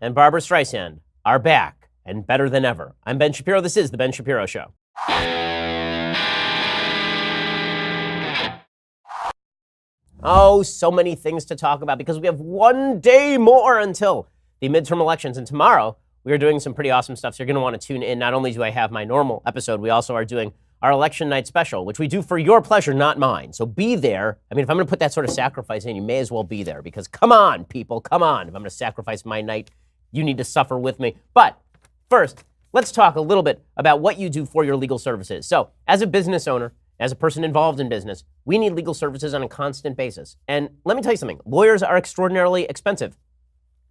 and Barbra Streisand are back and better than ever. I'm Ben Shapiro. This is The Ben Shapiro Show. Oh, so many things to talk about because we have one day more until the midterm elections. And tomorrow, we are doing some pretty awesome stuff. So you're going to want to tune in. Not only do I have my normal episode, we also are doing our election night special, which we do for your pleasure, not mine. So be there. I mean, if I'm going to put that sort of sacrifice in, you may as well be there because come on, people, come on. If I'm going to sacrifice my night, you need to suffer with me. But first, let's talk a little bit about what you do for your legal services. So as a business owner, as a person involved in business, we need legal services on a constant basis. And let me tell you something, lawyers are extraordinarily expensive,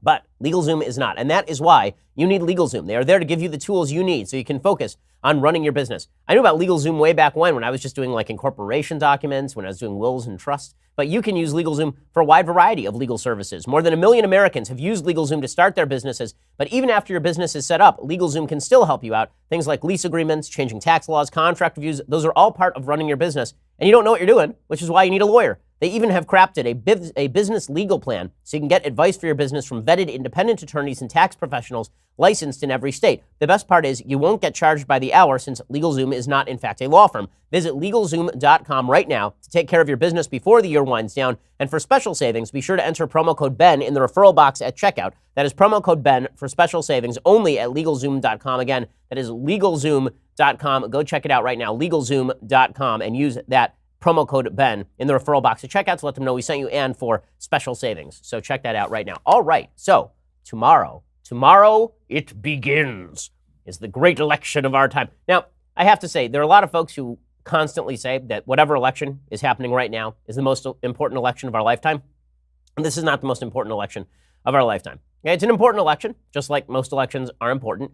but LegalZoom is not. And that is why you need LegalZoom. They are there to give you the tools you need so you can focus on running your business. I knew about LegalZoom way back when I was just doing like incorporation documents, when I was doing wills and trusts. But you can use LegalZoom for a wide variety of legal services. More than 1 million Americans have used LegalZoom to start their businesses. But even after your business is set up, LegalZoom can still help you out. Things like lease agreements, changing tax laws, contract reviews, those are all part of running your business. And you don't know what you're doing, which is why you need a lawyer. They even have crafted a business legal plan so you can get advice for your business from vetted independent attorneys and tax professionals licensed in every state. The best part is you won't get charged by the hour since LegalZoom is not, in fact, a law firm. Visit LegalZoom.com right now to take care of your business before the year winds down. And for special savings, be sure to enter promo code BEN in the referral box at checkout. That is promo code BEN for special savings only at LegalZoom.com. Again, that is LegalZoom.com. Go check it out right now, LegalZoom.com, and use that promo code BEN in the referral box at checkout to let them know we sent you and for special savings. So check that out right now. All right, so tomorrow it begins. It's the great election of our time. Now, I have to say, there are a lot of folks who constantly say that whatever election is happening right now is the most important election of our lifetime. And this is not the most important election of our lifetime. Okay, it's an important election, just like most elections are important.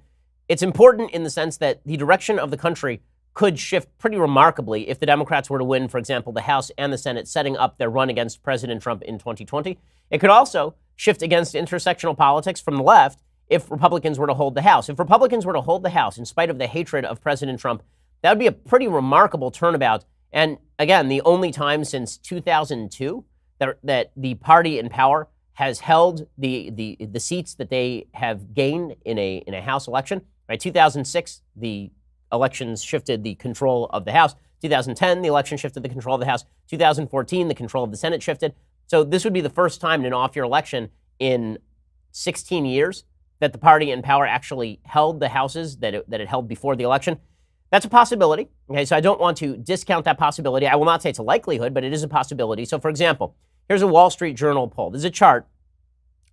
It's important in the sense that the direction of the country could shift pretty remarkably if the Democrats were to win, for example, the House and the Senate, setting up their run against President Trump in 2020. It could also shift against intersectional politics from the left if Republicans were to hold the House. If Republicans were to hold the House in spite of the hatred of President Trump, that would be a pretty remarkable turnabout. And again, the only time since 2002 that the party in power has held the seats that they have gained in a House election. Right, 2006, the elections shifted the control of the House. 2010, the election shifted the control of the House. 2014, the control of the Senate shifted. So this would be the first time in an off-year election in 16 years that the party in power actually held the houses that it held before the election. That's a possibility. Okay, so I don't want to discount that possibility. I will not say it's a likelihood, but it is a possibility. So for example, here's a Wall Street Journal poll. This is a chart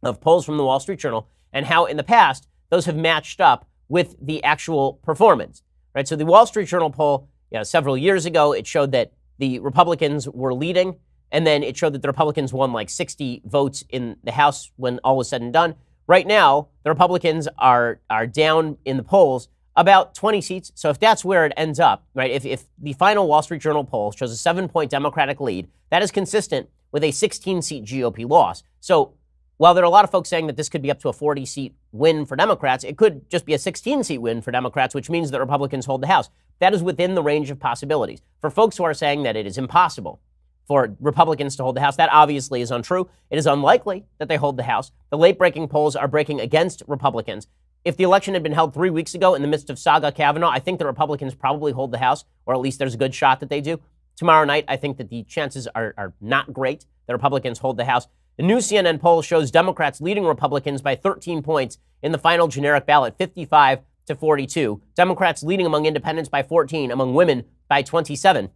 of polls from the Wall Street Journal and how in the past those have matched up with the actual performance. Right, so the Wall Street Journal poll, several years ago, it showed that the Republicans were leading, and then it showed that the Republicans won like 60 votes in the House when all was said and done. Right now, the Republicans are down in the polls about 20 seats. So if that's where it ends up, right, if the final Wall Street Journal poll shows a 7-point Democratic lead, that is consistent with a 16-seat GOP loss. So while there are a lot of folks saying that this could be up to a 40-seat win for Democrats, it could just be a 16-seat win for Democrats, which means that Republicans hold the House. That is within the range of possibilities. For folks who are saying that it is impossible for Republicans to hold the House, that obviously is untrue. It is unlikely that they hold the House. The late-breaking polls are breaking against Republicans. If the election had been held 3 weeks ago in the midst of Saga Kavanaugh, I think the Republicans probably hold the House, or at least there's a good shot that they do. Tomorrow night, I think that the chances are not great that Republicans hold the House. The new CNN poll shows Democrats leading Republicans by 13 points in the final generic ballot, 55 to 42. Democrats leading among independents by 14, among women by 27.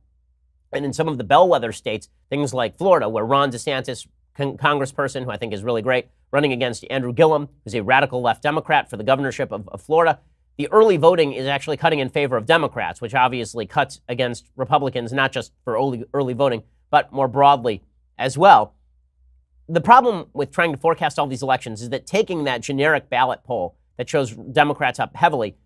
And in some of the bellwether states, things like Florida, where Ron DeSantis, congressperson, who I think is really great, running against Andrew Gillum, who's a radical left Democrat for the governorship of Florida, the early voting is actually cutting in favor of Democrats, which obviously cuts against Republicans, not just for early voting, but more broadly as well. The problem with trying to forecast all these elections is that taking that generic ballot poll that shows Democrats up heavily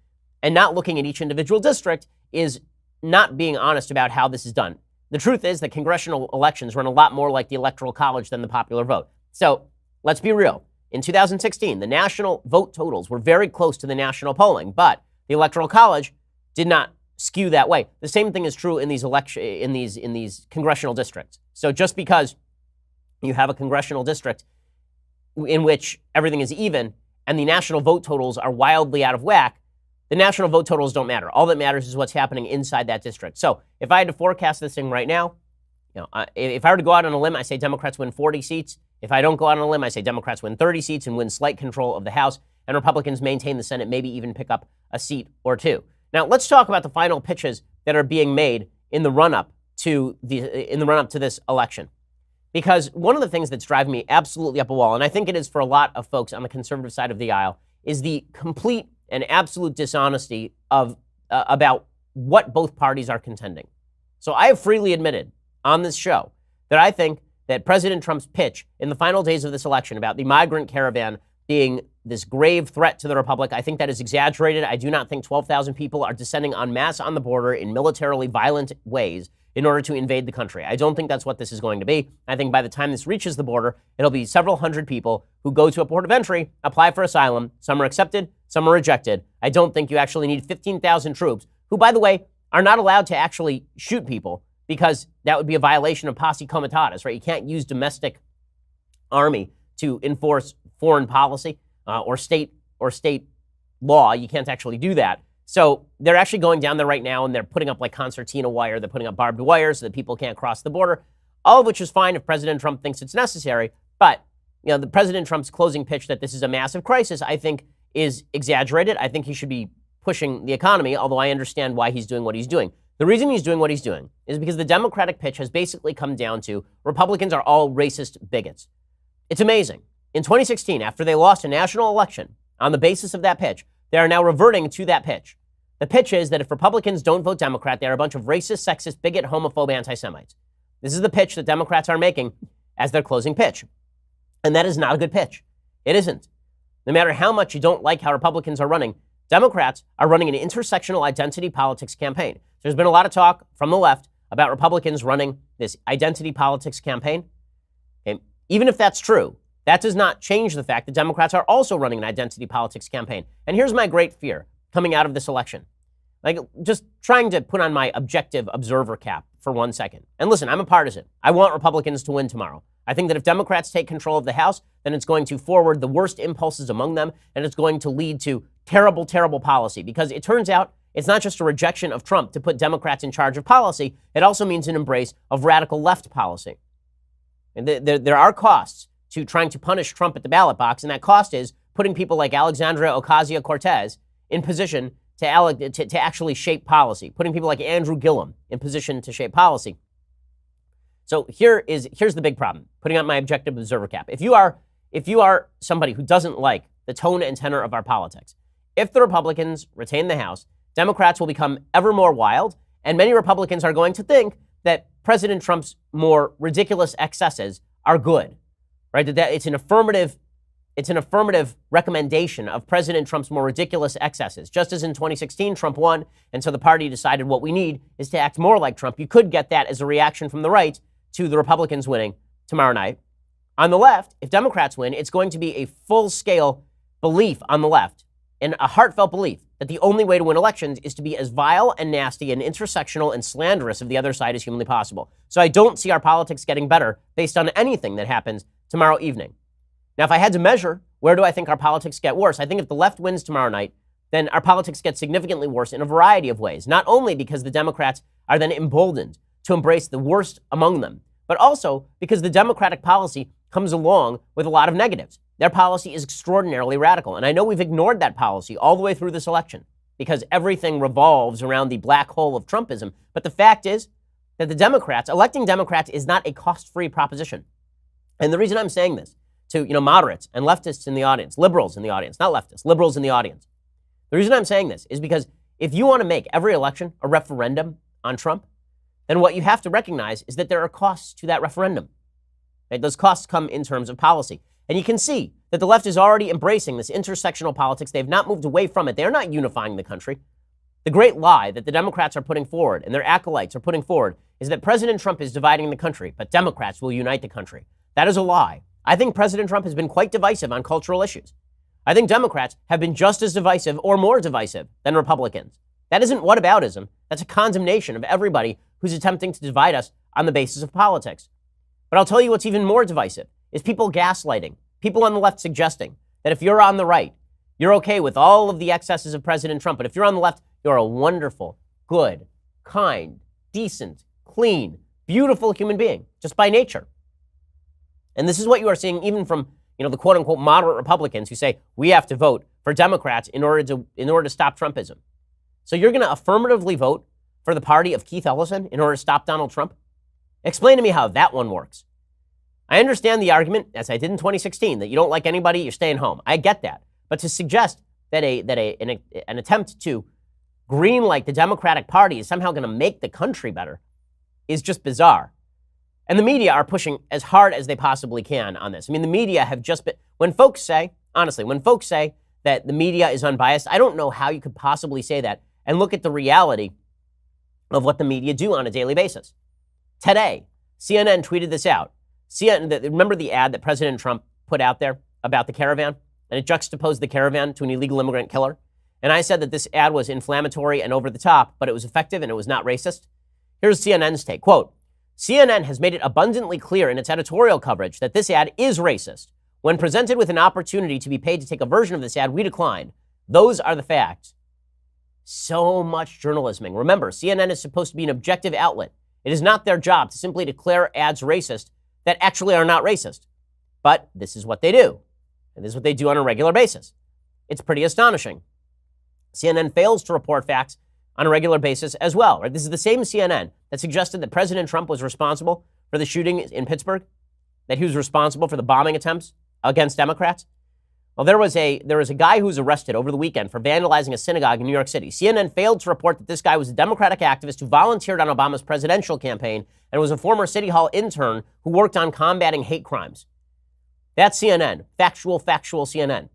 and not looking at each individual district is not being honest about how this is done. The truth is that congressional elections run a lot more like the Electoral College than the popular vote. So let's be real. In 2016, the national vote totals were very close to the national polling, but the Electoral College did not skew that way. The same thing is true in these congressional districts. So just because you have a congressional district in which everything is even and the national vote totals are wildly out of whack, the national vote totals don't matter. All that matters is what's happening inside that district. So if I had to forecast this thing right now, if I were to go out on a limb, I say Democrats win 40 seats. If I don't go out on a limb, I say Democrats win 30 seats and win slight control of the House, and Republicans maintain the Senate, maybe even pick up a seat or two. Now, let's talk about the final pitches that are being made in the run-up to this election. Because one of the things that's driving me absolutely up a wall, and I think it is for a lot of folks on the conservative side of the aisle, is the complete and absolute dishonesty of about what both parties are contending. So I have freely admitted on this show that I think that President Trump's pitch in the final days of this election about the migrant caravan being this grave threat to the republic, I think that is exaggerated. I do not think 12,000 people are descending en masse on the border in militarily violent ways in order to invade the country. I don't think that's what this is going to be. I think by the time this reaches the border, it'll be several hundred people who go to a port of entry, apply for asylum. Some are accepted, some are rejected. I don't think you actually need 15,000 troops, who, by the way, are not allowed to actually shoot people because that would be a violation of posse comitatus, right? You can't use domestic army to enforce foreign policy or state law. You can't actually do that. So they're actually going down there right now, and they're putting up like concertina wire. They're putting up barbed wire so that people can't cross the border, all of which is fine if President Trump thinks it's necessary. But the President Trump's closing pitch that this is a massive crisis, I think, is exaggerated. I think he should be pushing the economy, although I understand why he's doing what he's doing. The reason he's doing what he's doing is because the Democratic pitch has basically come down to Republicans are all racist bigots. It's amazing. In 2016, after they lost a national election on the basis of that pitch, they are now reverting to that pitch. The pitch is that if Republicans don't vote Democrat, they're a bunch of racist, sexist, bigot, homophobe, anti-Semites. This is the pitch that Democrats are making as their closing pitch. And that is not a good pitch. It isn't. No matter how much you don't like how Republicans are running, Democrats are running an intersectional identity politics campaign. There's been a lot of talk from the left about Republicans running this identity politics campaign. Okay? Even if that's true, that does not change the fact that Democrats are also running an identity politics campaign. And here's my great fear coming out of this election. Like, just trying to put on my objective observer cap for 1 second. And listen, I'm a partisan. I want Republicans to win tomorrow. I think that if Democrats take control of the House, then it's going to forward the worst impulses among them, and it's going to lead to terrible, terrible policy. Because it turns out it's not just a rejection of Trump to put Democrats in charge of policy. It also means an embrace of radical left policy. And there are costs to trying to punish Trump at the ballot box, and that cost is putting people like Alexandria Ocasio-Cortez in position to actually shape policy, putting people like Andrew Gillum in position to shape policy. So here's the big problem, putting on my objective observer cap. If you are somebody who doesn't like the tone and tenor of our politics, if the Republicans retain the House, Democrats will become ever more wild, and many Republicans are going to think that President Trump's more ridiculous excesses are good, right? That it's an affirmative recommendation of President Trump's more ridiculous excesses. Just as in 2016, Trump won, and so the party decided what we need is to act more like Trump. You could get that as a reaction from the right to the Republicans winning tomorrow night. On the left, if Democrats win, it's going to be a full-scale belief on the left, and a heartfelt belief that the only way to win elections is to be as vile and nasty and intersectional and slanderous of the other side as humanly possible. So I don't see our politics getting better based on anything that happens tomorrow evening. Now, if I had to measure, where do I think our politics get worse? I think if the left wins tomorrow night, then our politics get significantly worse in a variety of ways. Not only because the Democrats are then emboldened to embrace the worst among them, but also because the Democratic policy comes along with a lot of negatives. Their policy is extraordinarily radical. And I know we've ignored that policy all the way through this election because everything revolves around the black hole of Trumpism. But the fact is that electing Democrats is not a cost-free proposition. And the reason I'm saying this to moderates and leftists in the audience, liberals in the audience, not leftists, liberals in the audience. The reason I'm saying this is because if you want to make every election a referendum on Trump, then what you have to recognize is that there are costs to that referendum. Right? Those costs come in terms of policy. And you can see that the left is already embracing this intersectional politics. They've not moved away from it. They're not unifying the country. The great lie that the Democrats are putting forward and their acolytes are putting forward is that President Trump is dividing the country, but Democrats will unite the country. That is a lie. I think President Trump has been quite divisive on cultural issues. I think Democrats have been just as divisive or more divisive than Republicans. That isn't whataboutism. That's a condemnation of everybody who's attempting to divide us on the basis of politics. But I'll tell you what's even more divisive is people gaslighting, people on the left suggesting that if you're on the right, You're okay with all of the excesses of President Trump. But if you're on the left, you're a wonderful, good, kind, decent, clean, beautiful human being, just by nature. And this is what you are seeing even from, the quote unquote moderate Republicans who say we have to vote for Democrats in order to stop Trumpism. So you're going to affirmatively vote for the party of Keith Ellison in order to stop Donald Trump? Explain to me how that one works. I understand the argument, as I did in 2016, that you don't like anybody, you're staying home. I get that. But to suggest that an attempt to greenlight the Democratic Party is somehow going to make the country better is just bizarre. And the media are pushing as hard as they possibly can on this. I mean, the media have just been, when folks say that the media is unbiased, I don't know how you could possibly say that and look at the reality of what the media do on a daily basis. Today, CNN tweeted this out. Remember the ad that President Trump put out there about the caravan? And it juxtaposed the caravan to an illegal immigrant killer. And I said that this ad was inflammatory and over the top, but it was effective and it was not racist. Here's CNN's take. Quote, CNN has made it abundantly clear in its editorial coverage that this ad is racist. When presented with an opportunity to be paid to take a version of this ad, we declined. Those are the facts. So much journalism. Remember, CNN is supposed to be an objective outlet. It is not their job to simply declare ads racist that actually are not racist. But this is what they do. And this is what they do on a regular basis. It's pretty astonishing. CNN fails to report facts on a regular basis as well. Right? This is the same CNN that suggested that President Trump was responsible for the shooting in Pittsburgh, that he was responsible for the bombing attempts against Democrats. Well, there was a guy who was arrested over the weekend for vandalizing a synagogue in New York City. CNN failed to report that this guy was a Democratic activist who volunteered on Obama's presidential campaign and was a former City Hall intern who worked on combating hate crimes. That's CNN, factual CNN.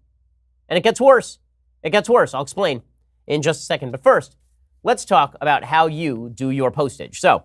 And it gets worse. It gets worse. I'll explain in just a second. But first, let's talk about how you do your postage. So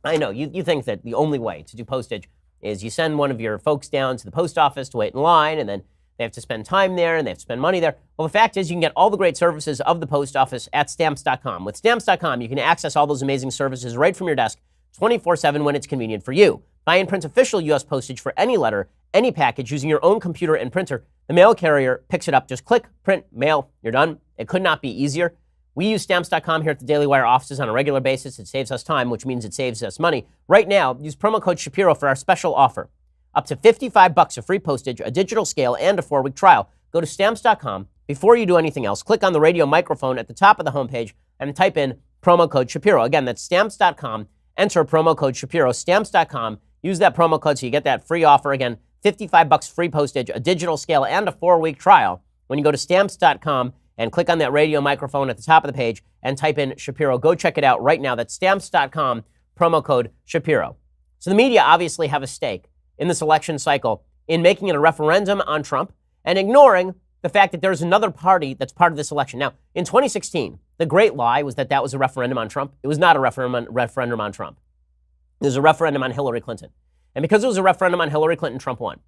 I know you think that the only way to do postage is you send one of your folks down to the post office to wait in line, and then they have to spend time there and they have to spend money there. Well, the fact is you can get all the great services of the post office at Stamps.com. With Stamps.com, you can access all those amazing services right from your desk 24/7 when it's convenient for you. Buy and print official U.S. postage for any letter, any package using your own computer and printer. The mail carrier picks it up. Just click, print, mail, you're done. It could not be easier. We use Stamps.com here at the Daily Wire offices on a regular basis. It saves us time, which means it saves us money. Right now, use promo code Shapiro for our special offer. Up to $55 of free postage, a digital scale, and a 4-week trial. Go to Stamps.com. Before you do anything else, click on the radio microphone at the top of the homepage and type in promo code Shapiro. Again, that's Stamps.com. Enter promo code Shapiro. Stamps.com. Use that promo code so you get that free offer. Again, $55 free postage, a digital scale, and a 4-week trial when you go to Stamps.com and click on that radio microphone at the top of the page and type in Shapiro. Go check it out right now. That's Stamps.com, promo code Shapiro. So the media obviously have a stake in this election cycle in making it a referendum on Trump and ignoring the fact that there's another party that's part of this election. Now, in 2016, the great lie was that was a referendum on Trump. It was not a referendum on Trump. It was a referendum on Hillary Clinton. And because it was a referendum on Hillary Clinton, Trump won.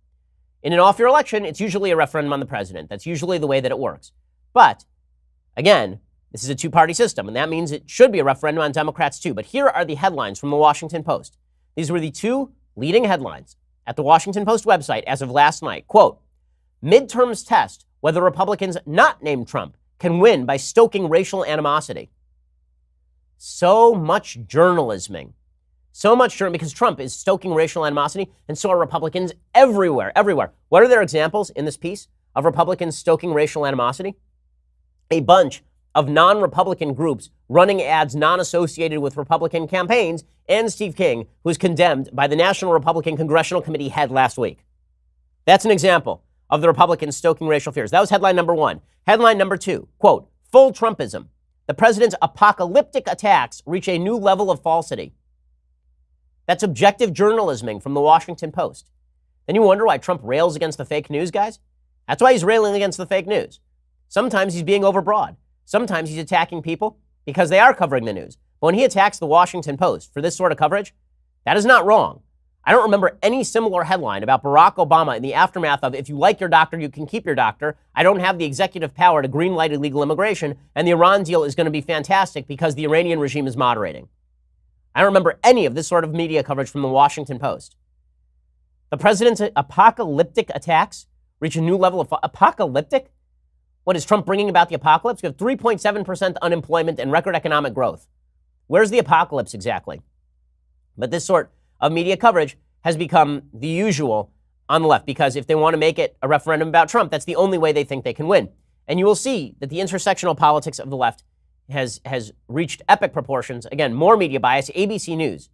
In an off-year election, it's usually a referendum on the president. That's usually the way that it works. But, again, this is a two-party system, and that means it should be a referendum on Democrats too. But here are the headlines from the Washington Post. These were the two leading headlines at the Washington Post website as of last night. Quote, midterms test whether Republicans not named Trump can win by stoking racial animosity. So much journalisming. So much because Trump is stoking racial animosity, and so are Republicans everywhere. What are their examples in this piece of Republicans stoking racial animosity? A bunch of non-Republican groups running ads non-associated with Republican campaigns, and Steve King, who was condemned by the National Republican Congressional Committee head last week. That's an example of the Republicans stoking racial fears. That was headline number one. Headline number two, quote, full Trumpism. The president's apocalyptic attacks reach a new level of falsity. That's objective journalism from the Washington Post. Then you wonder why Trump rails against the fake news, guys? That's why he's railing against the fake news. Sometimes he's being overbroad. Sometimes he's attacking people because they are covering the news. But when he attacks the Washington Post for this sort of coverage, that is not wrong. I don't remember any similar headline about Barack Obama in the aftermath of, if you like your doctor, you can keep your doctor. I don't have the executive power to greenlight illegal immigration, and the Iran deal is going to be fantastic because the Iranian regime is moderating. I don't remember any of this sort of media coverage from the Washington Post. The president's apocalyptic attacks reach a new level of apocalyptic? What is Trump bringing about the apocalypse? We have 3.7% unemployment and record economic growth. Where's the apocalypse exactly? But this sort of media coverage has become the usual on the left, because if they want to make it a referendum about Trump, that's the only way they think they can win. And you will see that the intersectional politics of the left has reached epic proportions. Again, more media bias. ABC News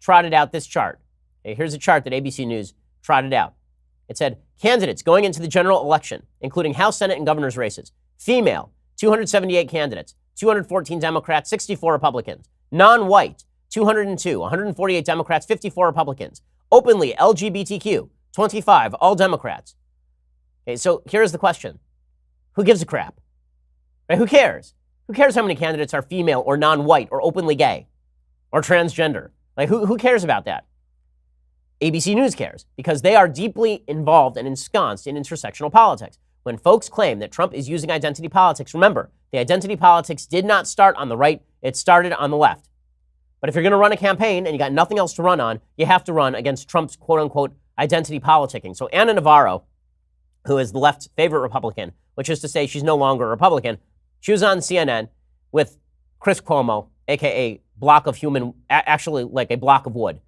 trotted out this chart. Okay, here's a chart that ABC News trotted out. It said, candidates going into the general election, including House, Senate, and governor's races. Female, 278 candidates, 214 Democrats, 64 Republicans. Non-white, 202, 148 Democrats, 54 Republicans. Openly LGBTQ, 25, all Democrats. Okay, so here's the question. Who gives a crap? Right? Who cares? Who cares how many candidates are female or non-white or openly gay or transgender? Like, who cares about that? ABC News cares, because they are deeply involved and ensconced in intersectional politics. When folks claim that Trump is using identity politics, remember, the identity politics did not start on the right, it started on the left. But if you're going to run a campaign and you got nothing else to run on, you have to run against Trump's quote-unquote identity politicking. So Anna Navarro, who is the left's favorite Republican, which is to say she's no longer a Republican, she was on CNN with Chris Cuomo, a.k.a. block of human, actually like a block of wood.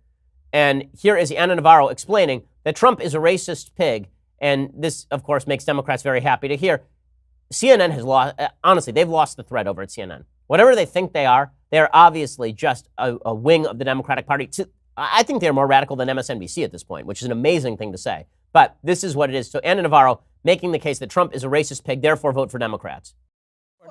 And here is Anna Navarro explaining that Trump is a racist pig. And this, of course, makes Democrats very happy to hear. CNN has lost, honestly, they've lost the thread over at CNN. Whatever they think they are obviously just a wing of the Democratic Party. I think they're more radical than MSNBC at this point, which is an amazing thing to say. But this is what it is. So Anna Navarro making the case that Trump is a racist pig, therefore vote for Democrats.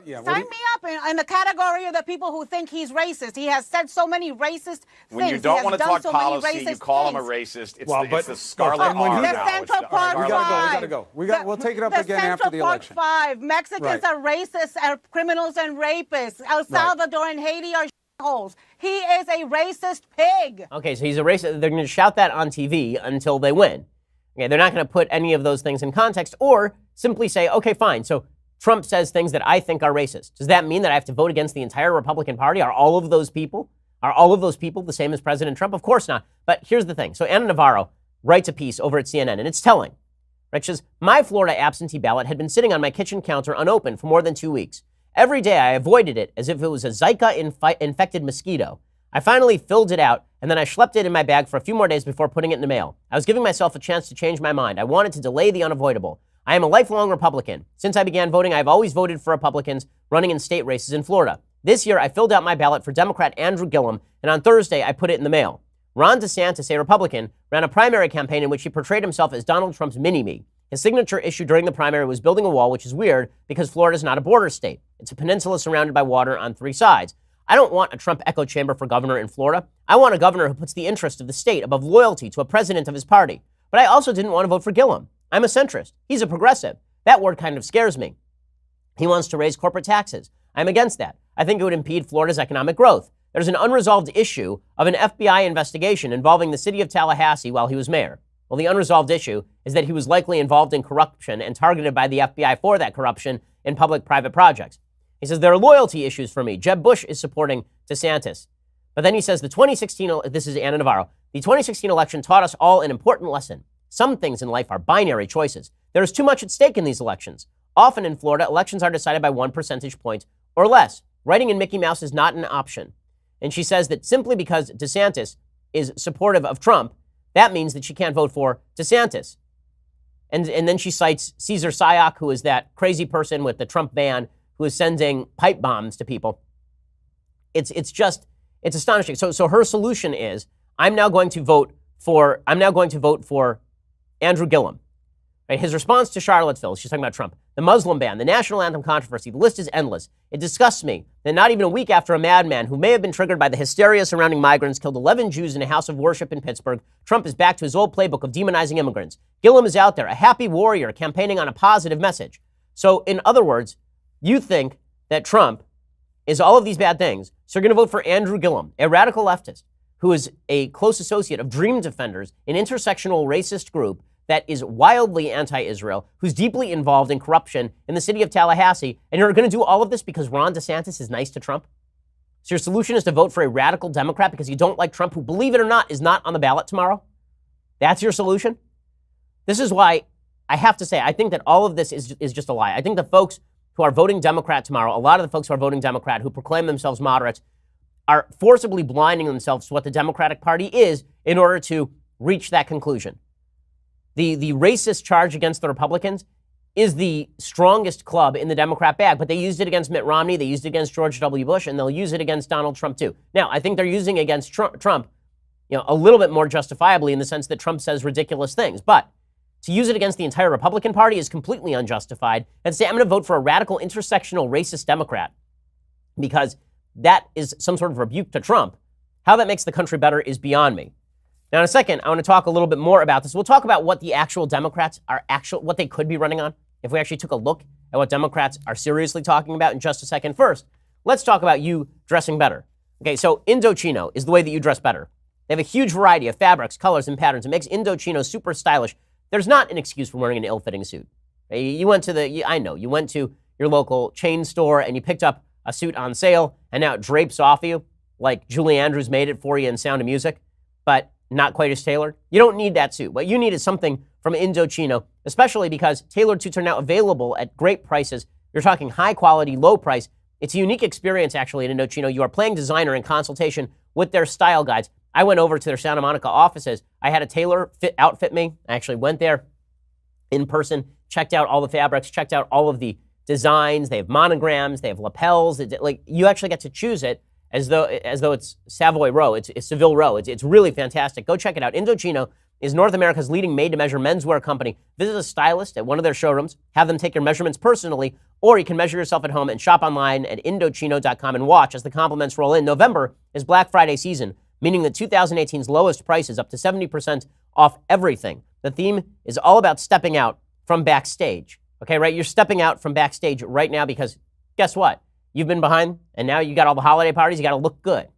Yeah, sign me up in the category of the people who think he's racist. He has said so many racist things. When you don't want to talk policy, you call him a racist. It's the scarlet R now. Central Park 5. We gotta go. We'll take it up again after the election. Central Park 5. Mexicans are racists, are criminals and rapists. El Salvador and Haiti are holes. He is a racist pig. Okay, so he's a racist. They're going to shout that on TV until they win. Okay, they're not going to put any of those things in context or simply say, okay, fine. So Trump says things that I think are racist. Does that mean that I have to vote against the entire Republican Party? Are all of those people the same as President Trump? Of course not. But here's the thing. So Anna Navarro writes a piece over at CNN, and it's telling. Right? She says, my Florida absentee ballot had been sitting on my kitchen counter unopened for more than 2 weeks. Every day I avoided it as if it was a Zika-infected mosquito. I finally filled it out, and then I schlepped it in my bag for a few more days before putting it in the mail. I was giving myself a chance to change my mind. I wanted to delay the unavoidable. I am a lifelong Republican. Since I began voting, I've always voted for Republicans running in state races in Florida. This year, I filled out my ballot for Democrat Andrew Gillum, and on Thursday, I put it in the mail. Ron DeSantis, a Republican, ran a primary campaign in which he portrayed himself as Donald Trump's mini-me. His signature issue during the primary was building a wall, which is weird because Florida is not a border state. It's a peninsula surrounded by water on 3 sides. I don't want a Trump echo chamber for governor in Florida. I want a governor who puts the interest of the state above loyalty to a president of his party. But I also didn't want to vote for Gillum. I'm a centrist. He's a progressive. That word kind of scares me. He wants to raise corporate taxes. I'm against that. I think it would impede Florida's economic growth. There's an unresolved issue of an FBI investigation involving the city of Tallahassee while he was mayor. Well, the unresolved issue is that he was likely involved in corruption and targeted by the FBI for that corruption in public-private projects. He says, there are loyalty issues for me. Jeb Bush is supporting DeSantis. But then he says, this is Anna Navarro, the 2016 election taught us all an important lesson. Some things in life are binary choices. There is too much at stake in these elections. Often in Florida, elections are decided by 1 percentage point or less. Writing in Mickey Mouse is not an option. And she says that simply because DeSantis is supportive of Trump, that means that she can't vote for DeSantis. And then she cites Caesar Sayoc, who is that crazy person with the Trump van who is sending pipe bombs to people. It's astonishing. So her solution is, I'm now going to vote for Andrew Gillum. Right? His response to Charlottesville, she's talking about Trump, the Muslim ban, the national anthem controversy, the list is endless. It disgusts me that not even a week after a madman who may have been triggered by the hysteria surrounding migrants killed 11 Jews in a house of worship in Pittsburgh, Trump is back to his old playbook of demonizing immigrants. Gillum is out there, a happy warrior campaigning on a positive message. So in other words, you think that Trump is all of these bad things, so you're going to vote for Andrew Gillum, a radical leftist who is a close associate of Dream Defenders, an intersectional racist group that is wildly anti-Israel, who's deeply involved in corruption in the city of Tallahassee, and you're going to do all of this because Ron DeSantis is nice to Trump? So your solution is to vote for a radical Democrat because you don't like Trump, who, believe it or not, is not on the ballot tomorrow? That's your solution? This is why I have to say, I think that all of this is just a lie. I think the folks who are voting Democrat tomorrow, a lot of the folks who are voting Democrat who proclaim themselves moderates, are forcibly blinding themselves to what the Democratic Party is in order to reach that conclusion. The racist charge against the Republicans is the strongest club in the Democrat bag, but they used it against Mitt Romney, they used it against George W. Bush, and they'll use it against Donald Trump too. Now, I think they're using it against Trump, a little bit more justifiably in the sense that Trump says ridiculous things, but to use it against the entire Republican Party is completely unjustified. And say, I'm going to vote for a radical, intersectional, racist Democrat because that is some sort of rebuke to Trump. How that makes the country better is beyond me. Now, in a second, I want to talk a little bit more about this. We'll talk about what the actual Democrats are what they could be running on if we actually took a look at what Democrats are seriously talking about in just a second. First, let's talk about you dressing better. Okay, so Indochino is the way that you dress better. They have a huge variety of fabrics, colors, and patterns. It makes Indochino super stylish. There's not an excuse for wearing an ill-fitting suit. You went to your local chain store and you picked up a suit on sale and now it drapes off you like Julie Andrews made it for you in Sound of Music, but not quite as tailored. You don't need that suit. What you need is something from Indochino, especially because tailored suits are now available at great prices. You're talking high quality, low price. It's a unique experience actually at Indochino. You are playing designer in consultation with their style guides. I went over to their Santa Monica offices. I had a tailor outfit me. I actually went there in person, checked out all the fabrics, checked out all of the designs. They have monograms, they have lapels. You actually get to choose it as though it's Savoy Row, it's Seville Row. It's really fantastic. Go check it out. Indochino is North America's leading made-to-measure menswear company. Visit a stylist at one of their showrooms, have them take your measurements personally, or you can measure yourself at home and shop online at Indochino.com and watch as the compliments roll in. November is Black Friday season, meaning that 2018's lowest prices up to 70% off everything. The theme is all about stepping out from backstage. Okay, right? You're stepping out from backstage right now because guess what? You've been behind and now you got all the holiday parties. You got to look good.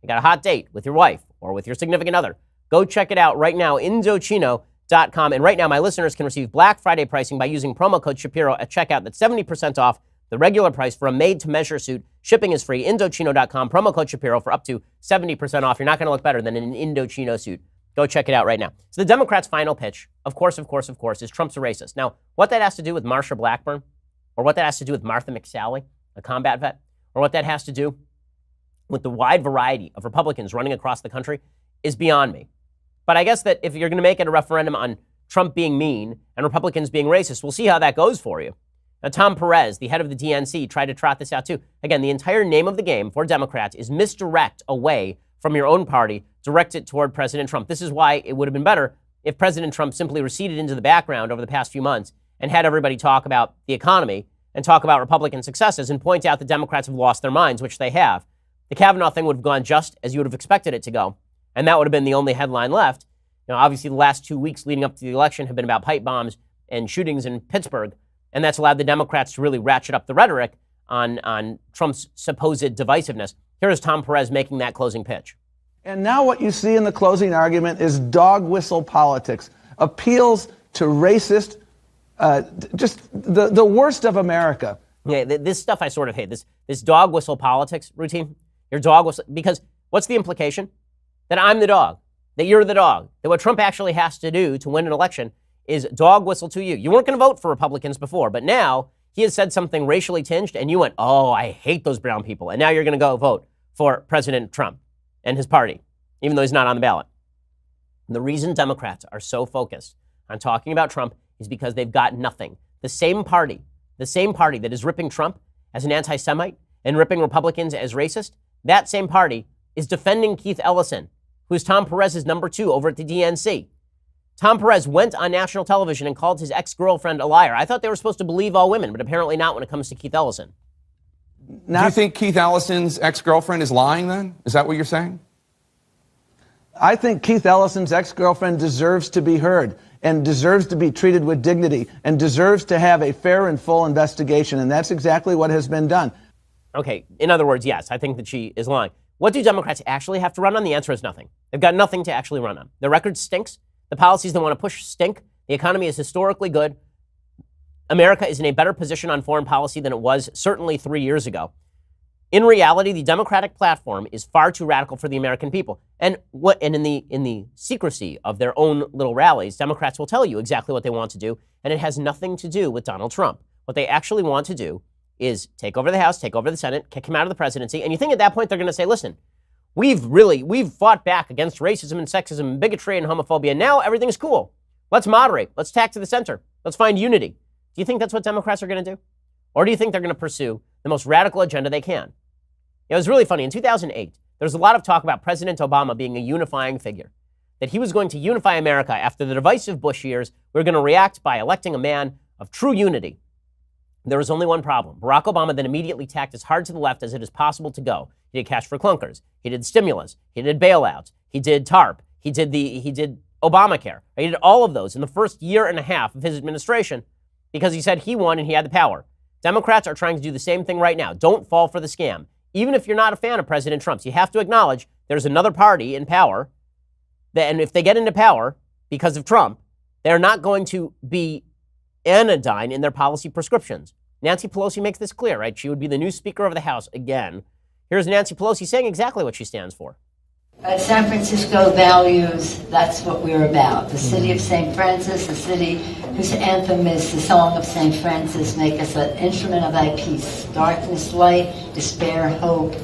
You got a hot date with your wife or with your significant other. Go check it out right now, Indochino.com. And right now, my listeners can receive Black Friday pricing by using promo code Shapiro at checkout. That's 70% off the regular price for a made-to-measure suit. Shipping is free. Indochino.com, promo code Shapiro for up to 70% off. You're not going to look better than in an Indochino suit. Go check it out right now. So the Democrats' final pitch, of course, is Trump's a racist. Now, what that has to do with Marsha Blackburn, or what that has to do with Martha McSally, a combat vet, or what that has to do with the wide variety of Republicans running across the country is beyond me. But I guess that if you're going to make it a referendum on Trump being mean and Republicans being racist, we'll see how that goes for you. Now, Tom Perez, the head of the DNC, tried to trot this out too. Again, the entire name of the game for Democrats is misdirect away from your own party, direct it toward President Trump. This is why it would have been better if President Trump simply receded into the background over the past few months and had everybody talk about the economy and talk about Republican successes and point out the Democrats have lost their minds, which they have. The Kavanaugh thing would have gone just as you would have expected it to go. And that would have been the only headline left. Obviously, the last 2 weeks leading up to the election have been about pipe bombs and shootings in Pittsburgh. And that's allowed the Democrats to really ratchet up the rhetoric on Trump's supposed divisiveness. Here is Tom Perez making that closing pitch. And now what you see in the closing argument is dog whistle politics, appeals to racist, just the worst of America. Yeah, this stuff I sort of hate, this dog whistle politics routine. Your dog whistle, because what's the implication? That I'm the dog, that you're the dog, that what Trump actually has to do to win an election is dog whistle to you. You weren't going to vote for Republicans before, but now he has said something racially tinged and you went, oh, I hate those brown people. And now you're going to go vote for President Trump and his party, even though he's not on the ballot. The reason Democrats are so focused on talking about Trump is because they've got nothing. The same party that is ripping Trump as an anti-Semite and ripping Republicans as racist, that same party is defending Keith Ellison, who's Tom Perez's number 2 over at the DNC. Tom Perez went on national television and called his ex-girlfriend a liar. I thought they were supposed to believe all women, but apparently not when it comes to Keith Ellison. Do you think Keith Ellison's ex-girlfriend is lying then? Is that what you're saying? I think Keith Ellison's ex-girlfriend deserves to be heard and deserves to be treated with dignity and deserves to have a fair and full investigation, and that's exactly what has been done. Okay, in other words, yes, I think that she is lying. What do Democrats actually have to run on? The answer is nothing. They've got nothing to actually run on. The record stinks. The policies they want to push stink. The economy is historically good. America is in a better position on foreign policy than it was certainly 3 years ago. In reality, the Democratic platform is far too radical for the American people. And in the secrecy of their own little rallies, Democrats will tell you exactly what they want to do, and it has nothing to do with Donald Trump. What they actually want to do is take over the House, take over the Senate, kick him out of the presidency, and you think at that point they're going to say, listen, we've fought back against racism and sexism and bigotry and homophobia, and now everything's cool. Let's moderate. Let's tack to the center. Let's find unity. Do you think that's what Democrats are going to do? Or do you think they're going to pursue the most radical agenda they can? It was really funny. In 2008, there was a lot of talk about President Obama being a unifying figure, that he was going to unify America after the divisive Bush years. We were going to react by electing a man of true unity. There was only one problem. Barack Obama then immediately tacked as hard to the left as it is possible to go. He did cash for clunkers. He did stimulus. He did bailouts. He did TARP. He did Obamacare. He did all of those in the first year and a half of his administration because he said he won and he had the power. Democrats are trying to do the same thing right now. Don't fall for the scam. Even if you're not a fan of President Trump's, you have to acknowledge there's another party in power, and if they get into power because of Trump, they're not going to be anodyne in their policy prescriptions. Nancy Pelosi makes this clear, right? She would be the new Speaker of the House again. Here's Nancy Pelosi saying exactly what she stands for. San Francisco values, that's what we're about. The city of St. Francis, the city whose anthem is the Song of St. Francis, make us an instrument of thy peace. Darkness, light, despair, hope,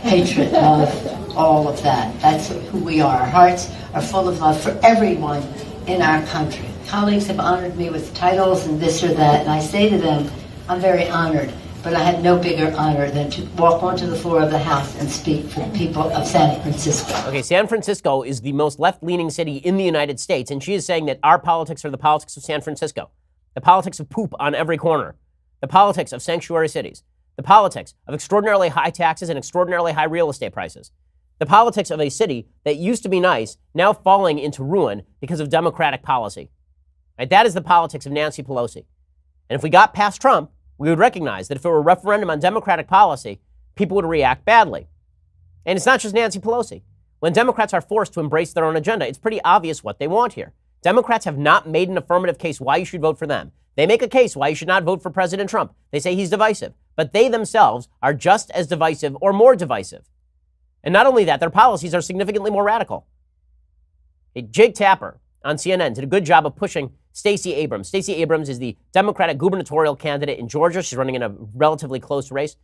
hatred, love, all of that. That's who we are. Our hearts are full of love for everyone in our country. Colleagues have honored me with titles and this or that, and I say to them, I'm very honored. But I had no bigger honor than to walk onto the floor of the House and speak for the people of San Francisco. Okay, San Francisco is the most left-leaning city in the United States, and she is saying that our politics are the politics of San Francisco, the politics of poop on every corner, the politics of sanctuary cities, the politics of extraordinarily high taxes and extraordinarily high real estate prices, the politics of a city that used to be nice, now falling into ruin because of Democratic policy. Right? That is the politics of Nancy Pelosi. And if we got past Trump, we would recognize that if it were a referendum on Democratic policy, people would react badly. And it's not just Nancy Pelosi. When Democrats are forced to embrace their own agenda, it's pretty obvious what they want here. Democrats have not made an affirmative case why you should vote for them. They make a case why you should not vote for President Trump. They say he's divisive, but they themselves are just as divisive or more divisive. And not only that, their policies are significantly more radical. Jake Tapper on CNN did a good job of pushing Stacey Abrams. Stacey Abrams is the Democratic gubernatorial candidate in Georgia. She's running in a relatively close race.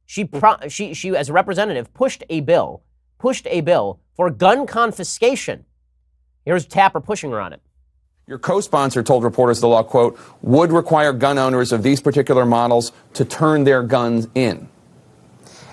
She as a representative, pushed a bill for gun confiscation. Here's Tapper pushing her on it. Your co-sponsor told reporters the law, quote, would require gun owners of these particular models to turn their guns in.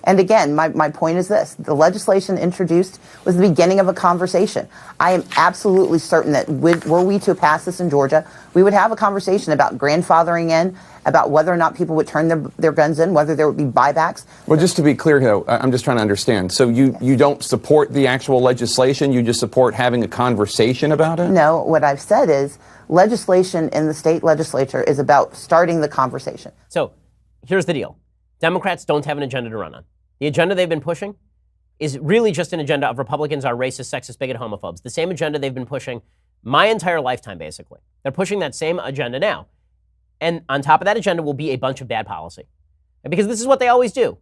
And again, my point is this. The legislation introduced was the beginning of a conversation. I am absolutely certain that were we to pass this in Georgia, we would have a conversation about grandfathering in, about whether or not people would turn their guns in, whether there would be buybacks. Well, just to be clear, though, I'm just trying to understand. So you don't support the actual legislation? You just support having a conversation about it? No, what I've said is legislation in the state legislature is about starting the conversation. So here's the deal. Democrats don't have an agenda to run on. The agenda they've been pushing is really just an agenda of Republicans are racist, sexist, bigot, homophobes. The same agenda they've been pushing my entire lifetime, basically. They're pushing that same agenda now. And on top of that agenda will be a bunch of bad policy. Because this is what they always do.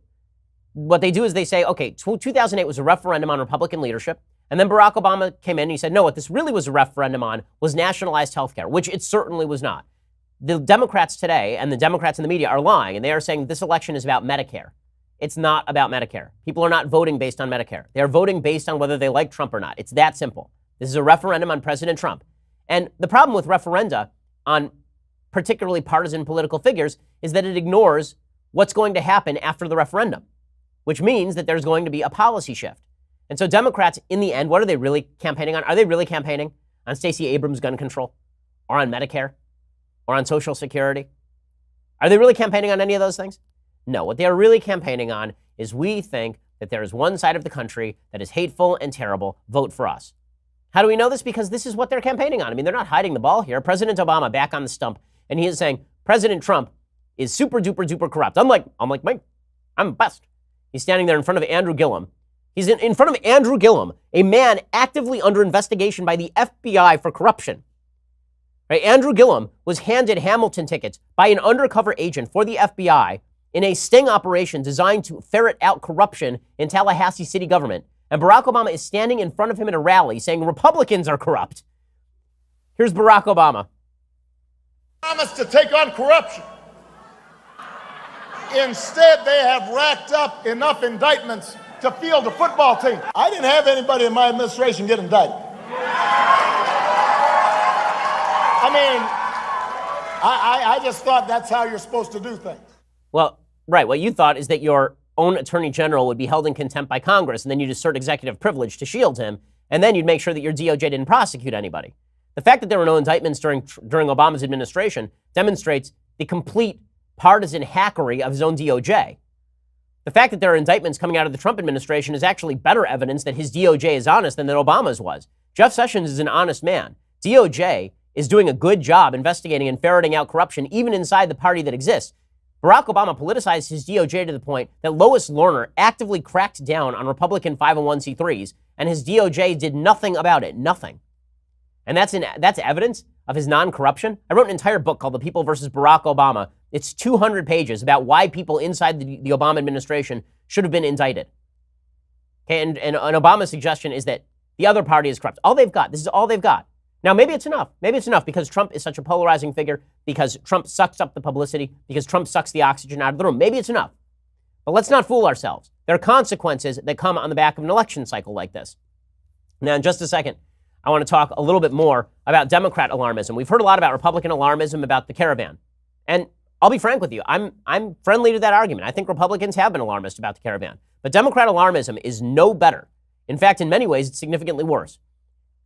What they do is they say, okay, 2008 was a referendum on Republican leadership. And then Barack Obama came in and he said, no, what this really was a referendum on was nationalized health care, which it certainly was not. The Democrats today and the Democrats in the media are lying, and they are saying this election is about Medicare. It's not about Medicare. People are not voting based on Medicare. They are voting based on whether they like Trump or not. It's that simple. This is a referendum on President Trump. And the problem with referenda on particularly partisan political figures is that it ignores what's going to happen after the referendum, which means that there's going to be a policy shift. And so Democrats, in the end, what are they really campaigning on? Are they really campaigning on Stacey Abrams' gun control or on Medicare? Or on Social Security? Are they really campaigning on any of those things? No, what they are really campaigning on is we think that there is one side of the country that is hateful and terrible. Vote for us. How do we know this? Because this is what they're campaigning on. I mean, they're not hiding the ball here. President Obama back on the stump, and he is saying President Trump is super duper duper corrupt. I'm like Mike, I'm best. He's standing there in front of Andrew Gillum. He's in front of Andrew Gillum, a man actively under investigation by the FBI for corruption. Right? Andrew Gillum was handed Hamilton tickets by an undercover agent for the FBI in a sting operation designed to ferret out corruption in Tallahassee city government. And Barack Obama is standing in front of him at a rally saying Republicans are corrupt. Here's Barack Obama. Promised to take on corruption. Instead, they have racked up enough indictments to field a football team. I didn't have anybody in my administration get indicted. I mean, I just thought that's how you're supposed to do things. Well, right. What you thought is that your own attorney general would be held in contempt by Congress, and then you'd assert executive privilege to shield him, and then you'd make sure that your DOJ didn't prosecute anybody. The fact that there were no indictments during Obama's administration demonstrates the complete partisan hackery of his own DOJ. The fact that there are indictments coming out of the Trump administration is actually better evidence that his DOJ is honest than that Obama's was. Jeff Sessions is an honest man. DOJ is doing a good job investigating and ferreting out corruption even inside the party that exists. Barack Obama politicized his DOJ to the point that Lois Lerner actively cracked down on Republican 501c3s, and his DOJ did nothing about it, nothing. And that's evidence of his non-corruption. I wrote an entire book called The People versus Barack Obama. It's 200 pages about why people inside the Obama administration should have been indicted. Okay, and Obama's suggestion is that the other party is corrupt. All they've got. This is all they've got. Now, maybe it's enough. Maybe it's enough because Trump is such a polarizing figure, because Trump sucks up the publicity, because Trump sucks the oxygen out of the room. Maybe it's enough. But let's not fool ourselves. There are consequences that come on the back of an election cycle like this. Now, in just a second, I want to talk a little bit more about Democrat alarmism. We've heard a lot about Republican alarmism about the caravan. And I'll be frank with you. I'm friendly to that argument. I think Republicans have been alarmist about the caravan. But Democrat alarmism is no better. In fact, in many ways, it's significantly worse.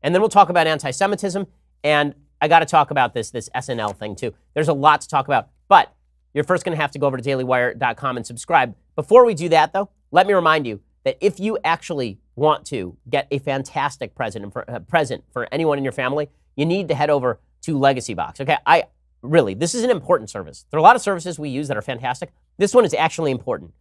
And then we'll talk about anti-Semitism, and I got to talk about this SNL thing too. There's a lot to talk about, but you're first going to have to go over to dailywire.com and subscribe. Before we do that, though, let me remind you that if you actually want to get a fantastic present for anyone in your family, you need to head over to Legacy Box. Okay, this is an important service. There are a lot of services we use that are fantastic. This one is actually important.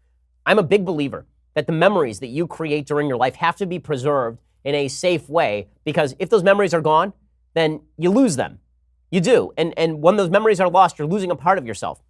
I'm a big believer that the memories that you create during your life have to be preserved in a safe way, because if those memories are gone, then you lose them. You do. And when those memories are lost, you're losing a part of yourself.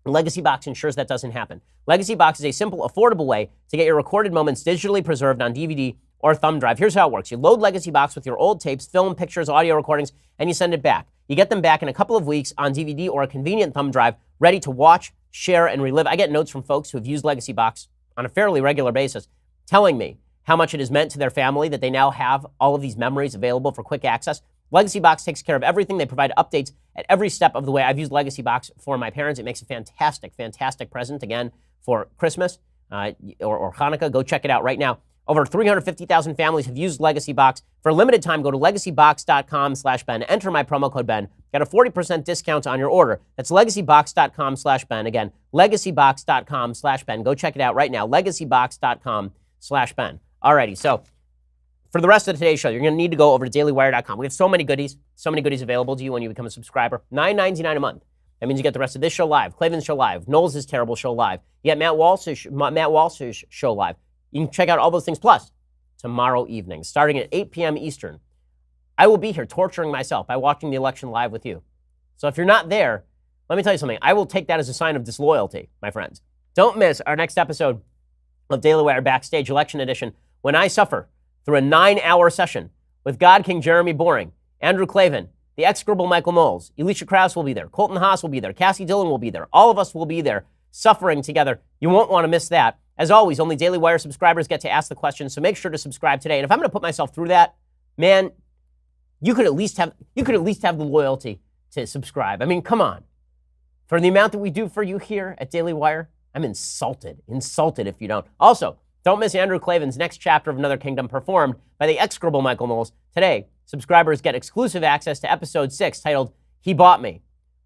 Legacy Box ensures that doesn't happen. Legacy Box is a simple, affordable way to get your recorded moments digitally preserved on DVD or thumb drive. Here's how it works. You load Legacy Box with your old tapes, film, pictures, audio recordings, and you send it back. You get them back in a couple of weeks on DVD or a convenient thumb drive, ready to watch, share, and relive. I get notes from folks who have used Legacy Box on a fairly regular basis telling me how much it has meant to their family that they now have all of these memories available for quick access. Legacy Box takes care of everything. They provide updates at every step of the way. I've used Legacy Box for my parents. It makes a fantastic, fantastic present, again, for Christmas or Hanukkah. Go check it out right now. Over 350,000 families have used Legacy Box. For a limited time, go to legacybox.com/Ben. Enter my promo code Ben. Get a 40% discount on your order. That's legacybox.com/Ben. Again, legacybox.com/Ben. Go check it out right now. legacybox.com/Ben. Alrighty, so for the rest of today's show, you're going to need to go over to dailywire.com. We have so many goodies available to you when you become a subscriber. $9.99 a month. That means you get the rest of this show live, Klavan's show live, Knowles' terrible show live. You get Matt Walsh's show live. You can check out all those things. Plus, tomorrow evening, starting at 8 p.m. Eastern, I will be here torturing myself by watching the election live with you. So if you're not there, let me tell you something. I will take that as a sign of disloyalty, my friends. Don't miss our next episode of Daily Wire Backstage Election Edition, when I suffer through a 9-hour session with God King Jeremy Boring, Andrew Klavan, the execrable Michael Knowles. Elisha Krause will be there. Colton Haas will be there. Cassie Dillon will be there. All of us will be there suffering together. You won't want to miss that. As always, only Daily Wire subscribers get to ask the questions, so make sure to subscribe today. And if I'm going to put myself through that, man, you could at least have the loyalty to subscribe. I mean, come on. For the amount that we do for you here at Daily Wire, I'm insulted if you don't. Also, don't miss Andrew Klavan's next chapter of Another Kingdom, performed by the execrable Michael Knowles. Today, subscribers get exclusive access to episode 6, titled He Bought Me,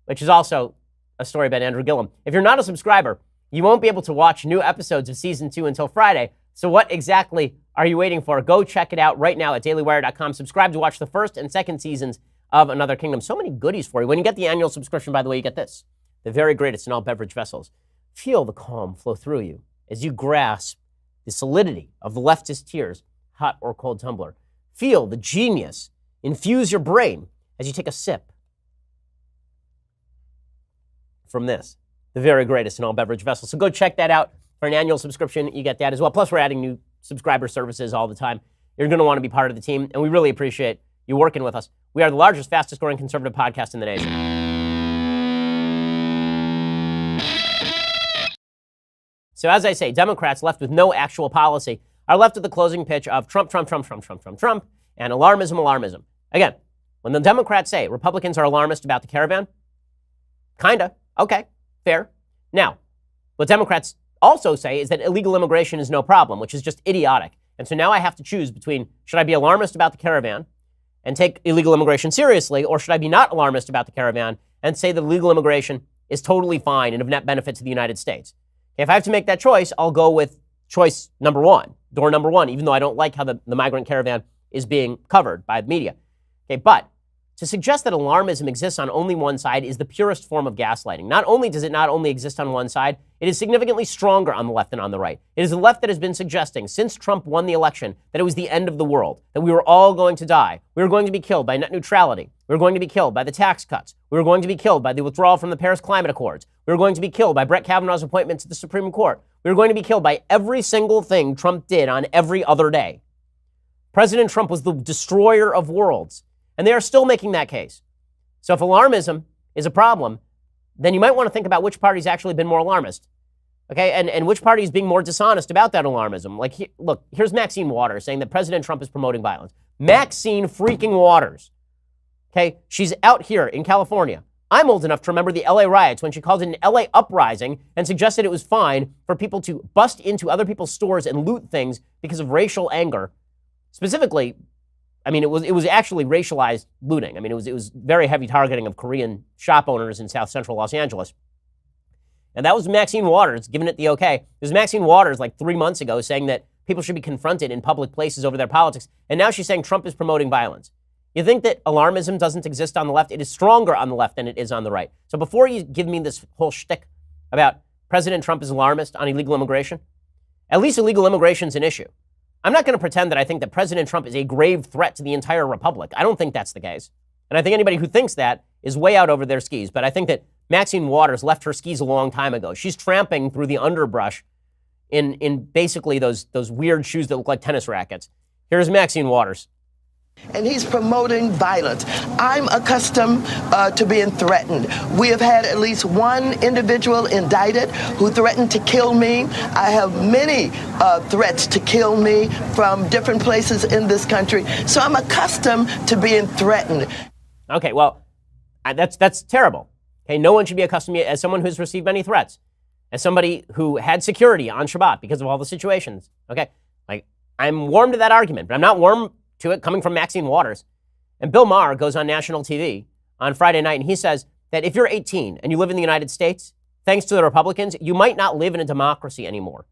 which is also a story about Andrew Gillum. If you're not a subscriber, you won't be able to watch new episodes of season 2 until Friday. So what exactly are you waiting for? Go check it out right now at dailywire.com. Subscribe to watch the first and second seasons of Another Kingdom. So many goodies for you. When you get the annual subscription, by the way, you get this: the very greatest in all beverage vessels. Feel the calm flow through you as you grasp the solidity of the leftist tears, hot or cold tumbler. Feel the genius infuse your brain as you take a sip from this. the very greatest in all beverage vessels. So go check that out. For an annual subscription, you get that as well. Plus, we're adding new subscriber services all the time. You're going to want to be part of the team, and we really appreciate you working with us. We are the largest, fastest growing conservative podcast in the nation. So as I say, Democrats left with no actual policy are left with the closing pitch of Trump, Trump, Trump, Trump, Trump, Trump, Trump, and alarmism, alarmism. Again, when the Democrats say Republicans are alarmist about the caravan, kinda, okay, fair. Now, what Democrats also say is that illegal immigration is no problem, which is just idiotic. And so now I have to choose between, should I be alarmist about the caravan and take illegal immigration seriously, or should I be not alarmist about the caravan and say that illegal immigration is totally fine and of net benefit to the United States? If I have to make that choice, I'll go with choice number one, door number one, even though I don't like how the migrant caravan is being covered by the media. Okay, but to suggest that alarmism exists on only one side is the purest form of gaslighting. Not only does it not only exist on one side, it is significantly stronger on the left than on the right. It is the left that has been suggesting since Trump won the election that it was the end of the world, that we were all going to die. We were going to be killed by net neutrality. We were going to be killed by the tax cuts. We were going to be killed by the withdrawal from the Paris Climate Accords. We were going to be killed by Brett Kavanaugh's appointment to the Supreme Court. We were going to be killed by every single thing Trump did on every other day. President Trump was the destroyer of worlds, and they are still making that case. So if alarmism is a problem, then you might want to think about which party's actually been more alarmist, okay? And which party is being more dishonest about that alarmism. Like, look, here's Maxine Waters saying that President Trump is promoting violence. Maxine freaking Waters, okay? She's out here in California. I'm old enough to remember the LA riots when she called it an LA uprising and suggested it was fine for people to bust into other people's stores and loot things because of racial anger. Specifically, I mean, it was actually racialized looting. I mean, it was very heavy targeting of Korean shop owners in South Central Los Angeles. And that was Maxine Waters giving it the okay. It was Maxine Waters like 3 months ago saying that people should be confronted in public places over their politics. And now she's saying Trump is promoting violence. You think that alarmism doesn't exist on the left? It is stronger on the left than it is on the right. So before you give me this whole shtick about President Trump is alarmist on illegal immigration, at least illegal immigration is an issue. I'm not going to pretend that I think that President Trump is a grave threat to the entire republic. I don't think that's the case. And I think anybody who thinks that is way out over their skis. But I think that Maxine Waters left her skis a long time ago. She's tramping through the underbrush in basically those weird shoes that look like tennis rackets. Here's Maxine Waters. And he's promoting violence. I'm accustomed to being threatened. We have had at least one individual indicted who threatened to kill me. I have many threats to kill me from different places in this country. So I'm accustomed to being threatened. Okay, well, that's terrible. Okay, no one should be accustomed as someone who's received many threats, as somebody who had security on Shabbat because of all the situations. Okay, like I'm warm to that argument, but I'm not warm to it coming from Maxine Waters. And Bill Maher goes on national TV on Friday night, and he says that if you're 18 and you live in the United States, thanks to the Republicans, you might not live in a democracy anymore.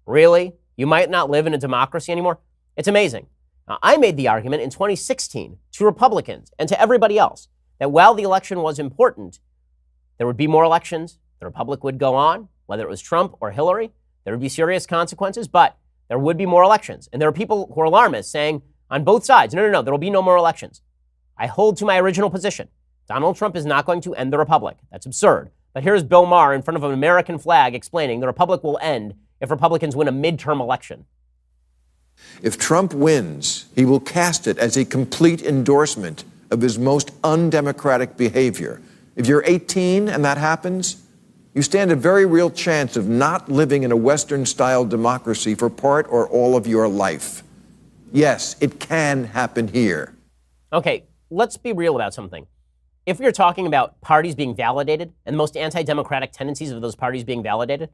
Really? You might not live in a democracy anymore? It's amazing. Now, I made the argument in 2016 to Republicans and to everybody else that while the election was important, there would be more elections, the Republic would go on, whether it was Trump or Hillary, there would be serious consequences, but there would be more elections. And there are people who are alarmists saying on both sides, no, there will be no more elections. I hold to my original position. Donald Trump is not going to end the Republic. That's absurd. But here's Bill Maher in front of an American flag explaining the Republic will end if Republicans win a midterm election. If Trump wins, he will cast it as a complete endorsement of his most undemocratic behavior. If you're 18 and that happens, you stand a very real chance of not living in a Western-style democracy for part or all of your life. Yes, it can happen here. Okay, let's be real about something. If we're talking about parties being validated and the most anti-democratic tendencies of those parties being validated,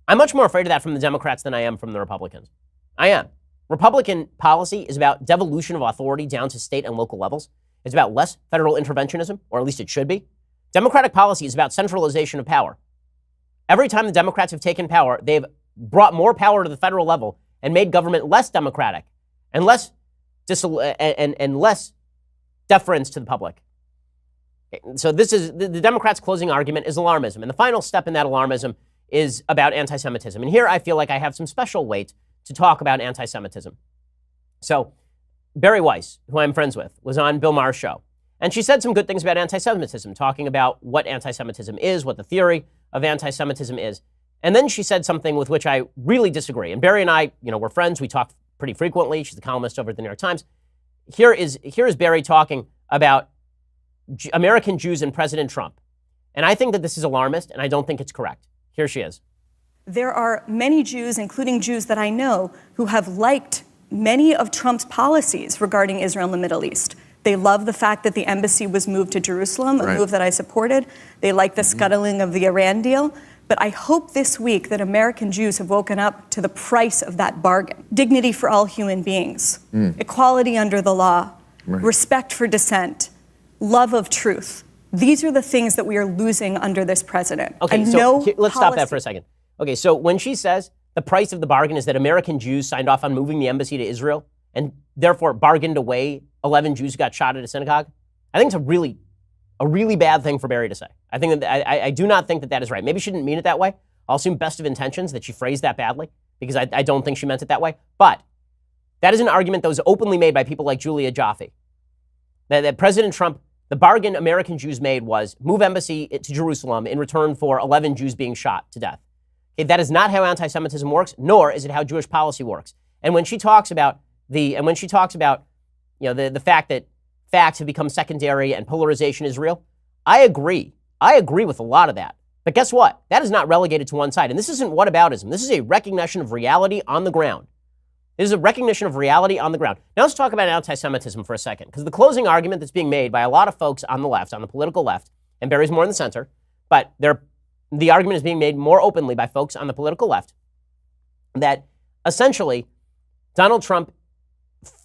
I'm much more afraid of that from the Democrats than I am from the Republicans. I am. Republican policy is about devolution of authority down to state and local levels. It's about less federal interventionism, or at least it should be. Democratic policy is about centralization of power. Every time the Democrats have taken power, they've brought more power to the federal level and made government less democratic and less deference to the public. So this is the Democrats' closing argument is alarmism. And the final step in that alarmism is about anti-Semitism. And here I feel like I have some special weight to talk about anti-Semitism. So Barry Weiss, who I'm friends with, was on Bill Maher's show. And she said some good things about anti-Semitism, talking about what anti-Semitism is, what the theory of anti-Semitism is. And then she said something with which I really disagree. And Barry and I, we're friends. We talk pretty frequently. She's a columnist over at the New York Times. Here is Barry talking about American Jews and President Trump. And I think that this is alarmist, and I don't think it's correct. Here she is. There are many Jews, including Jews that I know, who have liked many of Trump's policies regarding Israel and the Middle East. They love the fact that the embassy was moved to Jerusalem, a move that I supported. They like the scuttling of the Iran deal. But I hope this week that American Jews have woken up to the price of that bargain. Dignity for all human beings, equality under the law, respect for dissent, love of truth. These are the things that we are losing under this president. Okay, and so let's stop that for a second. Okay, so when she says the price of the bargain is that American Jews signed off on moving the embassy to Israel and therefore bargained away 11 Jews who got shot at a synagogue, I think it's a really bad thing for Barry to say. I think that I do not think that that is right. Maybe she didn't mean it that way. I'll assume best of intentions that she phrased that badly because I don't think she meant it that way. But that is an argument that was openly made by people like Julia Jaffe. That President Trump, the bargain American Jews made was move embassy to Jerusalem in return for 11 Jews being shot to death. Okay, that is not how anti-Semitism works, nor is it how Jewish policy works. And when she talks about the fact that facts have become secondary and polarization is real, I agree. I agree with a lot of that. But guess what? That is not relegated to one side. And this isn't whataboutism. This is a recognition of reality on the ground. This is a recognition of reality on the ground. Now let's talk about anti-Semitism for a second, because the closing argument that's being made by a lot of folks on the left, on the political left, and Barry's more in the center, but the argument is being made more openly by folks on the political left, that essentially Donald Trump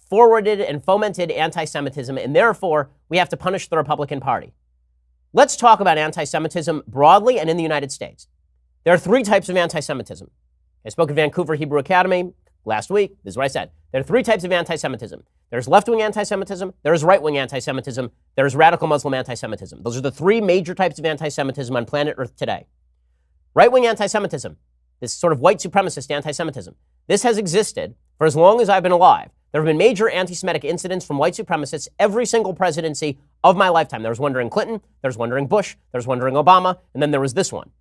forwarded and fomented anti-Semitism, and therefore we have to punish the Republican Party. Let's talk about anti-Semitism broadly and in the United States. There are three types of anti-Semitism. I spoke at Vancouver Hebrew Academy last week. This is what I said. There are three types of anti-Semitism. There's left-wing anti-Semitism, there's right-wing anti-Semitism, there's radical Muslim anti-Semitism. Those are the three major types of anti-Semitism on planet Earth today. Right-wing anti-Semitism, this sort of white supremacist anti-Semitism, this has existed for as long as I've been alive. There have been major anti-Semitic incidents from white supremacists every single presidency of my lifetime. There was one during Clinton, there was one during Bush, there was one during Obama, and then there was this one.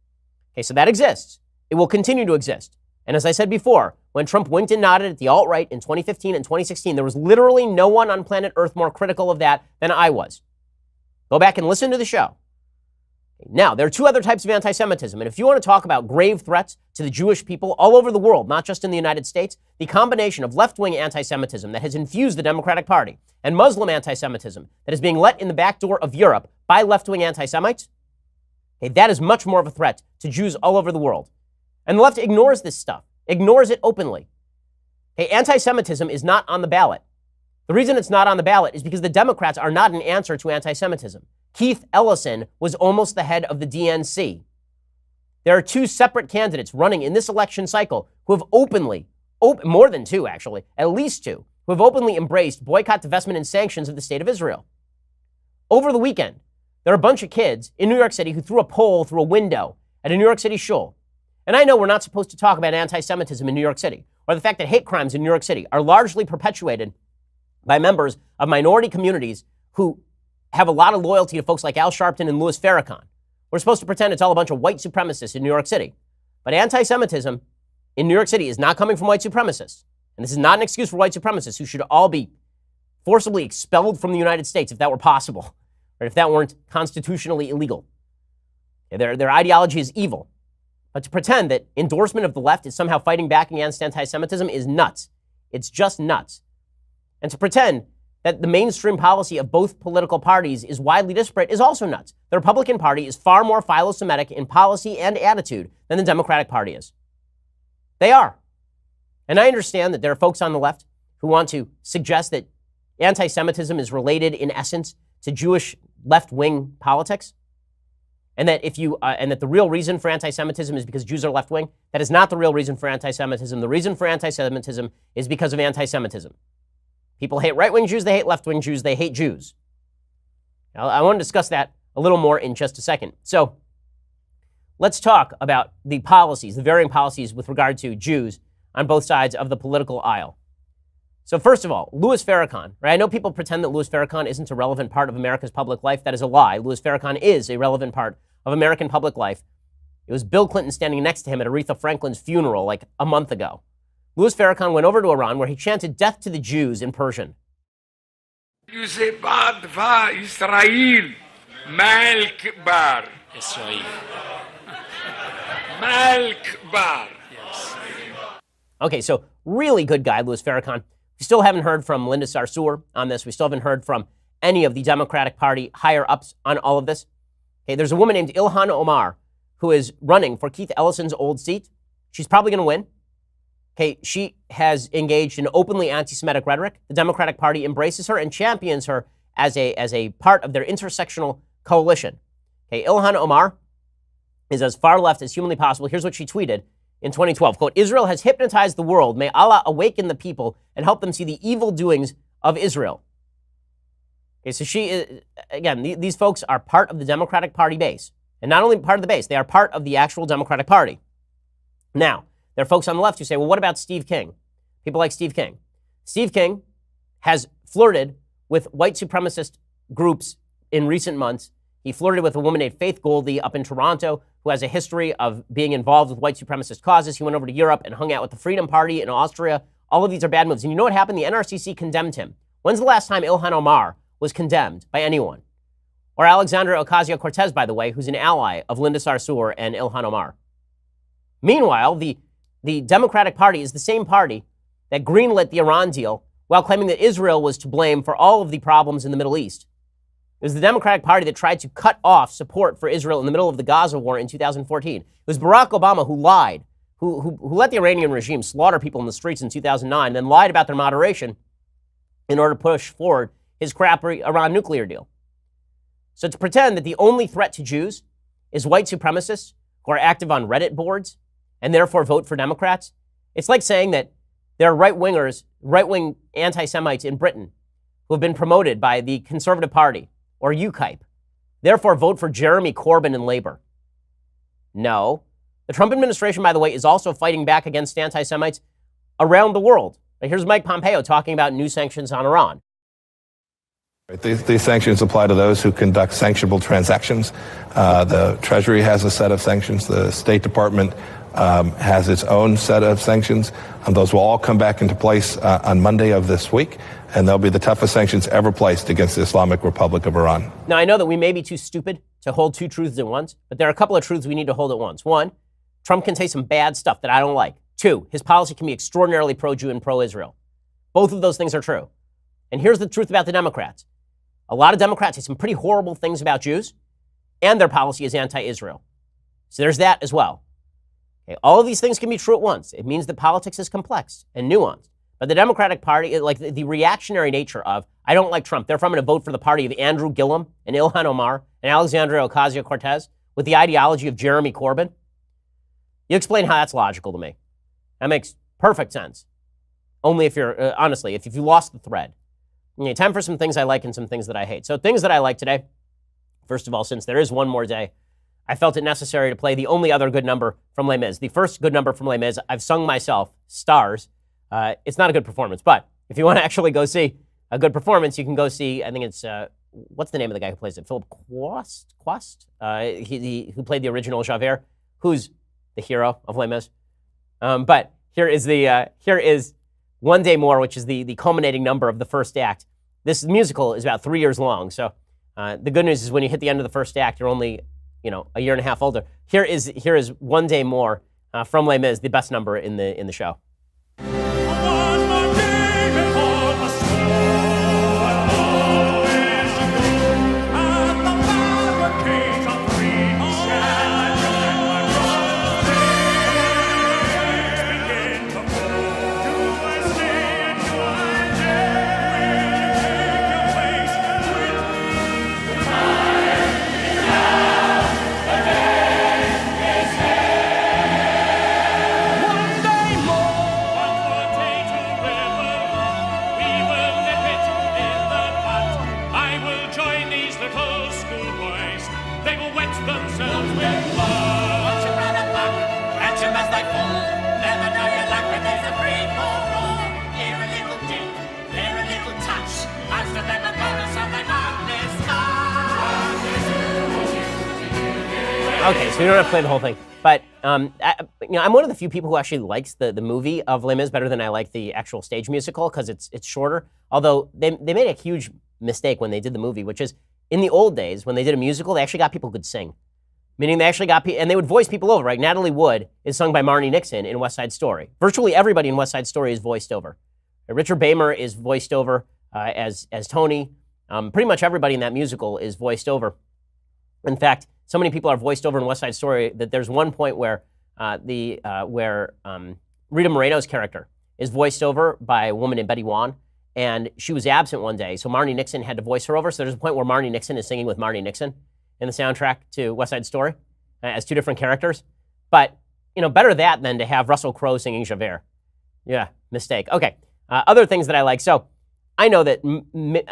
Okay, so that exists. It will continue to exist. And as I said before, when Trump winked and nodded at the alt-right in 2015 and 2016, there was literally no one on planet Earth more critical of that than I was. Go back and listen to the show. Now, there are two other types of anti-Semitism, and if you want to talk about grave threats to the Jewish people all over the world, not just in the United States, the combination of left-wing anti-Semitism that has infused the Democratic Party and Muslim anti-Semitism that is being let in the back door of Europe by left-wing anti-Semites, okay, that is much more of a threat to Jews all over the world. And the left ignores this stuff, ignores it openly. Okay, anti-Semitism is not on the ballot. The reason it's not on the ballot is because the Democrats are not an answer to anti-Semitism. Keith Ellison was almost the head of the DNC. There are two separate candidates running in this election cycle who have openly, more than two actually, at least two, who have openly embraced boycott, divestment, and sanctions of the state of Israel. Over the weekend, there are a bunch of kids in New York City who threw a pole through a window at a New York City shul. And I know we're not supposed to talk about anti-Semitism in New York City, or the fact that hate crimes in New York City are largely perpetuated by members of minority communities who have a lot of loyalty to folks like Al Sharpton and Louis Farrakhan. We're supposed to pretend it's all a bunch of white supremacists in New York City. But anti-Semitism in New York City is not coming from white supremacists. And this is not an excuse for white supremacists who should all be forcibly expelled from the United States if that were possible, or if that weren't constitutionally illegal. Their ideology is evil. But to pretend that endorsement of the left is somehow fighting back against anti-Semitism is nuts. It's just nuts. And to pretend that the mainstream policy of both political parties is widely disparate is also nuts. The Republican Party is far more philo-Semitic in policy and attitude than the Democratic Party is. They are. And I understand that there are folks on the left who want to suggest that anti-Semitism is related in essence to Jewish left-wing politics, and that the real reason for anti-Semitism is because Jews are left-wing. That is not the real reason for anti-Semitism. The reason for anti-Semitism is because of anti-Semitism. People hate right-wing Jews, they hate left-wing Jews, they hate Jews. Now, I want to discuss that a little more in just a second. So let's talk about the policies, the varying policies with regard to Jews on both sides of the political aisle. So first of all, Louis Farrakhan, right? I know people pretend that Louis Farrakhan isn't a relevant part of America's public life. That is a lie. Louis Farrakhan is a relevant part of American public life. It was Bill Clinton standing next to him at Aretha Franklin's funeral like a month ago. Louis Farrakhan went over to Iran where he chanted death to the Jews in Persian. Israel, Malk Bar. Israel. Malk Bar. Yes. Okay, so really good guy, Louis Farrakhan. We still haven't heard from Linda Sarsour on this. We still haven't heard from any of the Democratic Party higher-ups on all of this. Okay, there's a woman named Ilhan Omar who is running for Keith Ellison's old seat. She's probably going to win. Okay, she has engaged in openly anti-Semitic rhetoric. The Democratic Party embraces her and champions her as a part of their intersectional coalition. Okay, Ilhan Omar is as far left as humanly possible. Here's what she tweeted in 2012, quote, Israel has hypnotized the world. May Allah awaken the people and help them see the evil doings of Israel. Okay, so she is, again, these folks are part of the Democratic Party base. And not only part of the base, they are part of the actual Democratic Party. Now, there are folks on the left who say, well, what about Steve King? People like Steve King. Steve King has flirted with white supremacist groups in recent months. He flirted with a woman named Faith Goldy up in Toronto who has a history of being involved with white supremacist causes. He went over to Europe and hung out with the Freedom Party in Austria. All of these are bad moves. And you know what happened? The NRCC condemned him. When's the last time Ilhan Omar was condemned by anyone? Or Alexandria Ocasio-Cortez, by the way, who's an ally of Linda Sarsour and Ilhan Omar. Meanwhile, the Democratic Party is the same party that greenlit the Iran deal while claiming that Israel was to blame for all of the problems in the Middle East. It was the Democratic Party that tried to cut off support for Israel in the middle of the Gaza war in 2014. It was Barack Obama who lied, who let the Iranian regime slaughter people in the streets in 2009, then lied about their moderation in order to push forward his crappy Iran nuclear deal. So to pretend that the only threat to Jews is white supremacists who are active on Reddit boards and therefore vote for Democrats, it's like saying that there are right-wing anti-Semites in Britain who have been promoted by the Conservative Party or UKIP, therefore vote for Jeremy Corbyn and Labor. No. The Trump administration, by the way, is also fighting back against anti-Semites around the world. Here's Mike Pompeo talking about new sanctions on Iran. These sanctions apply to those who conduct sanctionable transactions. The Treasury has a set of sanctions. The State Department has its own set of sanctions. Those will all come back into place on Monday of this week, and they'll be the toughest sanctions ever placed against the Islamic Republic of Iran. Now, I know that we may be too stupid to hold two truths at once, but there are a couple of truths we need to hold at once. One, Trump can say some bad stuff that I don't like. Two, his policy can be extraordinarily pro-Jew and pro-Israel. Both of those things are true. And here's the truth about the Democrats. A lot of Democrats say some pretty horrible things about Jews, and their policy is anti-Israel. So there's that as well. Okay, all of these things can be true at once. It means that politics is complex and nuanced. But the Democratic Party, like the reactionary nature of, I don't like Trump, therefore I'm going to vote for the party of Andrew Gillum and Ilhan Omar and Alexandria Ocasio-Cortez with the ideology of Jeremy Corbyn. You explain how that's logical to me. That makes perfect sense. Only if you're, honestly, if you lost the thread. Okay, time for some things I like and some things that I hate. So things that I like today, first of all, since there is one more day, I felt it necessary to play the only other good number from Les Mis. The first good number from Les Mis, I've sung myself, Stars. It's not a good performance, but if you want to actually go see a good performance, you can go see, I think it's, what's the name of the guy who plays it? Philip Quast? Who played the original Javert, who's the hero of Les Mis. But here is One Day More, which is the culminating number of the first act. This musical is about 3 years long, so the good news is when you hit the end of the first act, you're only, a year and a half older. Here is One Day More from Les Mis, the best number in the show. Okay, so we don't have to play the whole thing. But I'm one of the few people who actually likes the movie of Les Mis better than I like the actual stage musical because it's shorter. Although they made a huge mistake when they did the movie, which is in the old days when they did a musical, they actually got people who could sing. Meaning they actually got people, and they would voice people over. Like Natalie Wood is sung by Marnie Nixon in West Side Story. Virtually everybody in West Side Story is voiced over. Richard Beymer is voiced over as Tony. Pretty much everybody in that musical is voiced over. In fact, so many people are voiced over in West Side Story that there's one point where Rita Moreno's character is voiced over by a woman named Betty Wan, and she was absent one day, so Marnie Nixon had to voice her over. So there's a point where Marnie Nixon is singing with Marnie Nixon in the soundtrack to West Side Story as two different characters. But, better that than to have Russell Crowe singing Javert. Yeah, mistake. Okay, other things that I like. So I know that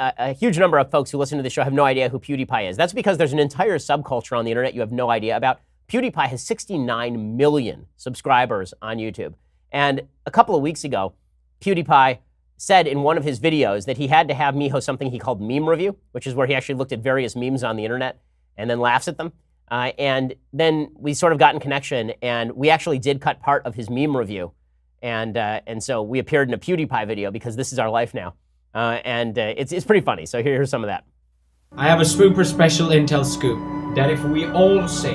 a huge number of folks who listen to the show have no idea who PewDiePie is. That's because there's an entire subculture on the internet you have no idea about. PewDiePie has 69 million subscribers on YouTube. And a couple of weeks ago, PewDiePie said in one of his videos that he had to have me host something he called Meme Review, which is where he actually looked at various memes on the internet and then laughs at them. And then we sort of got in connection, and we actually did cut part of his meme review. And so we appeared in a PewDiePie video because this is our life now. It's pretty funny. So here's some of that. I have a super special intel scoop that if we all say,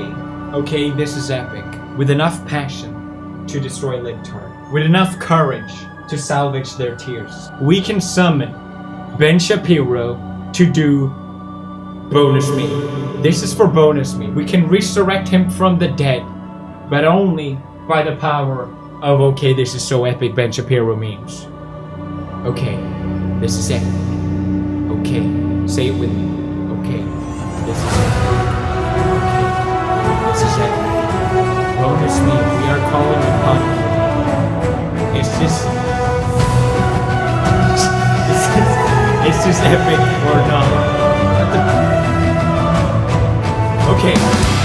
okay, this is epic, with enough passion to destroy libtard, with enough courage to salvage their tears, we can summon Ben Shapiro to do bonus me. This is for bonus me. We can resurrect him from the dead, but only by the power of, okay, this is so epic, Ben Shapiro memes. Okay, this is epic. Okay, say it with me. Okay, this is epic. Okay, this is epic. Bonus me, we are calling upon you. It's just epic or not. Okay,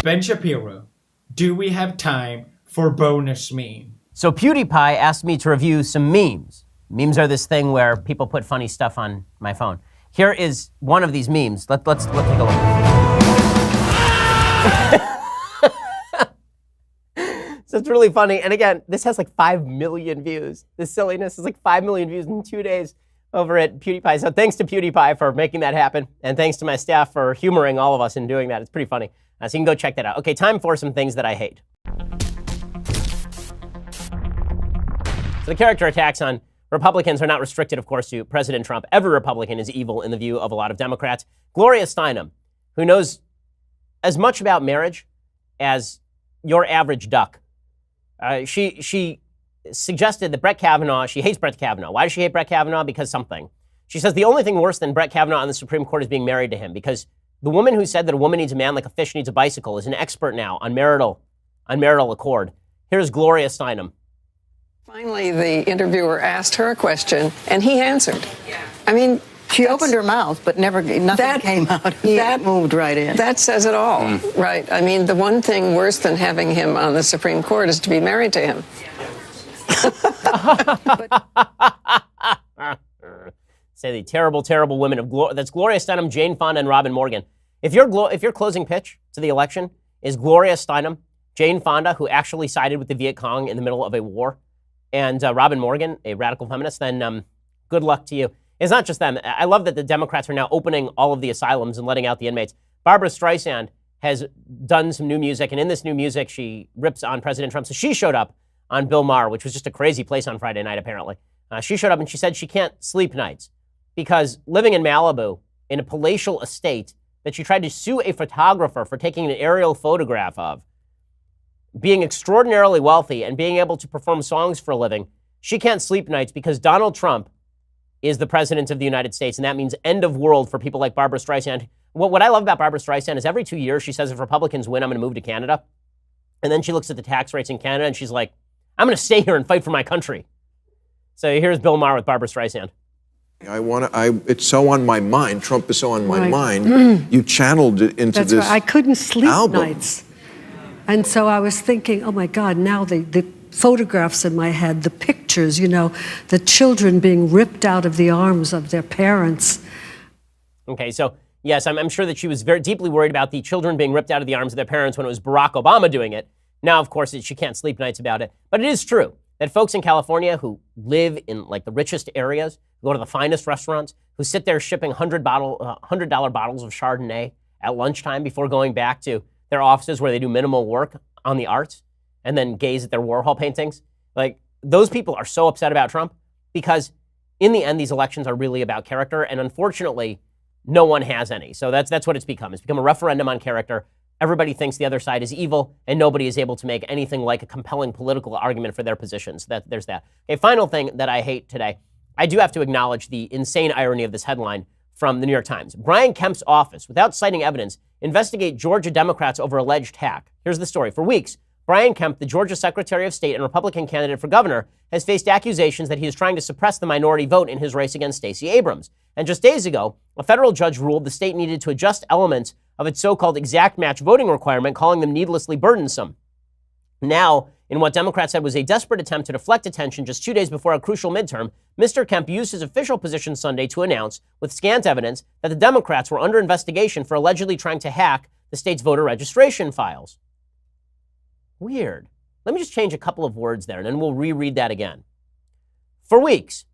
Ben Shapiro, do we have time for bonus meme? So PewDiePie asked me to review some memes. Memes are this thing where people put funny stuff on my phone. Here is one of these memes. Let's take a look. So it's really funny. And again, this has like 5 million views. This silliness is like 5 million views in 2 days over at PewDiePie. So thanks to PewDiePie for making that happen. And thanks to my staff for humoring all of us in doing that. It's pretty funny. So you can go check that out. Okay, time for some things that I hate. So the character attacks on Republicans are not restricted, of course, to President Trump. Every Republican is evil in the view of a lot of Democrats. Gloria Steinem, who knows as much about marriage as your average duck, she suggested that Brett Kavanaugh, she hates Brett Kavanaugh. Why does she hate Brett Kavanaugh? Because something. She says the only thing worse than Brett Kavanaugh on the Supreme Court is being married to him, because the woman who said that a woman needs a man like a fish needs a bicycle is an expert now on marital accord. Here's Gloria Steinem. Finally, the interviewer asked her a question, and he answered. I mean, she opened her mouth, but nothing came out. That moved right in. That says it all, right? I mean, the one thing worse than having him on the Supreme Court is to be married to him. Say the terrible, terrible women of that's Gloria Steinem, Jane Fonda, and Robin Morgan. If your closing pitch to the election is Gloria Steinem, Jane Fonda, who actually sided with the Viet Cong in the middle of a war, and Robin Morgan, a radical feminist, then good luck to you. It's not just them. I love that the Democrats are now opening all of the asylums and letting out the inmates. Barbra Streisand has done some new music, and in this new music, she rips on President Trump. So she showed up on Bill Maher, which was just a crazy place on Friday night, apparently. She showed up and she said she can't sleep nights because living in Malibu in a palatial estate that she tried to sue a photographer for taking an aerial photograph of, being extraordinarily wealthy and being able to perform songs for a living, she can't sleep nights because Donald Trump is the president of the United States, and that means end of world for people like Barbra Streisand. What I love about Barbra Streisand is every 2 years she says if Republicans win, I'm going to move to Canada. And then she looks at the tax rates in Canada and she's like, I'm going to stay here and fight for my country. So here's Bill Maher with Barbra Streisand. It's so on my mind. Trump is so on my mind. You channeled it into That's this right. I couldn't sleep album. nights. And so I was thinking, oh my God, now the photographs in my head, the pictures, the children being ripped out of the arms of their parents. Okay, so Yes, I'm sure that she was very deeply worried about the children being ripped out of the arms of their parents when it was Barack Obama doing it. Now, of course, she can't sleep nights about it. But it is true that folks in California who live in like the richest areas, who go to the finest restaurants, who sit there shipping $100 bottles of Chardonnay at lunchtime before going back to their offices where they do minimal work on the arts and then gaze at their Warhol paintings. Like, those people are so upset about Trump because in the end, these elections are really about character. And unfortunately, no one has any. So that's what it's become. It's become a referendum on character. Everybody thinks the other side is evil, and nobody is able to make anything like a compelling political argument for their positions. There's that. Okay, final thing that I hate today. I do have to acknowledge the insane irony of this headline from the New York Times. Brian Kemp's office, without citing evidence, investigate Georgia Democrats over alleged hack. Here's the story. For weeks, Brian Kemp, the Georgia Secretary of State and Republican candidate for governor, has faced accusations that he is trying to suppress the minority vote in his race against Stacey Abrams. And just days ago, a federal judge ruled the state needed to adjust elements of its so-called exact match voting requirement, calling them needlessly burdensome. Now, in what Democrats said was a desperate attempt to deflect attention just 2 days before a crucial midterm, Mr. Kemp used his official position Sunday to announce, with scant evidence, that the Democrats were under investigation for allegedly trying to hack the state's voter registration files. Weird. Let me just change a couple of words there, and then we'll reread that again. For weeks,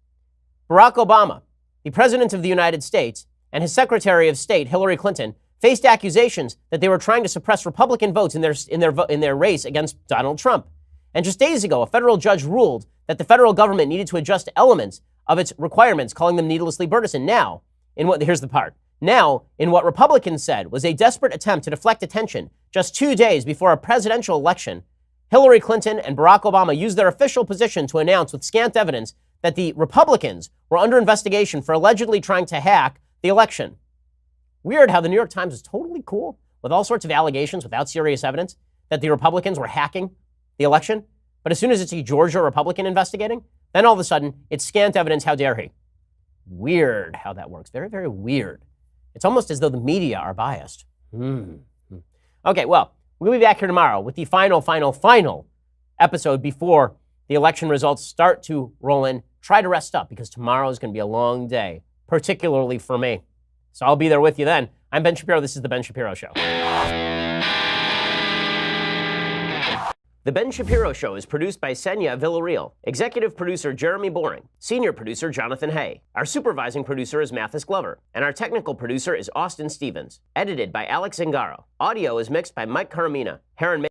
Barack Obama, the President of the United States, and his Secretary of State, Hillary Clinton, faced accusations that they were trying to suppress Republican votes in their race against Donald Trump. And just days ago, a federal judge ruled that the federal government needed to adjust elements of its requirements, calling them needlessly burdensome. Now, here's the part. Now, in what Republicans said was a desperate attempt to deflect attention, just 2 days before a presidential election, Hillary Clinton and Barack Obama used their official position to announce with scant evidence that the Republicans were under investigation for allegedly trying to hack the election. Weird how the New York Times is totally cool with all sorts of allegations without serious evidence that the Republicans were hacking the election. But as soon as it's a Georgia Republican investigating, then all of a sudden it's scant evidence. How dare he? Weird how that works. Very, very weird. It's almost as though the media are biased. Okay, well, we'll be back here tomorrow with the final episode before the election results start to roll in. Try to rest up because tomorrow is going to be a long day, particularly for me. So I'll be there with you then. I'm Ben Shapiro. This is The Ben Shapiro Show. The Ben Shapiro Show is produced by Senya Villarreal, executive producer Jeremy Boring, senior producer Jonathan Hay. Our supervising producer is Mathis Glover, and our technical producer is Austin Stevens. Edited by Alex Zingaro. Audio is mixed by Mike Caramina. Heron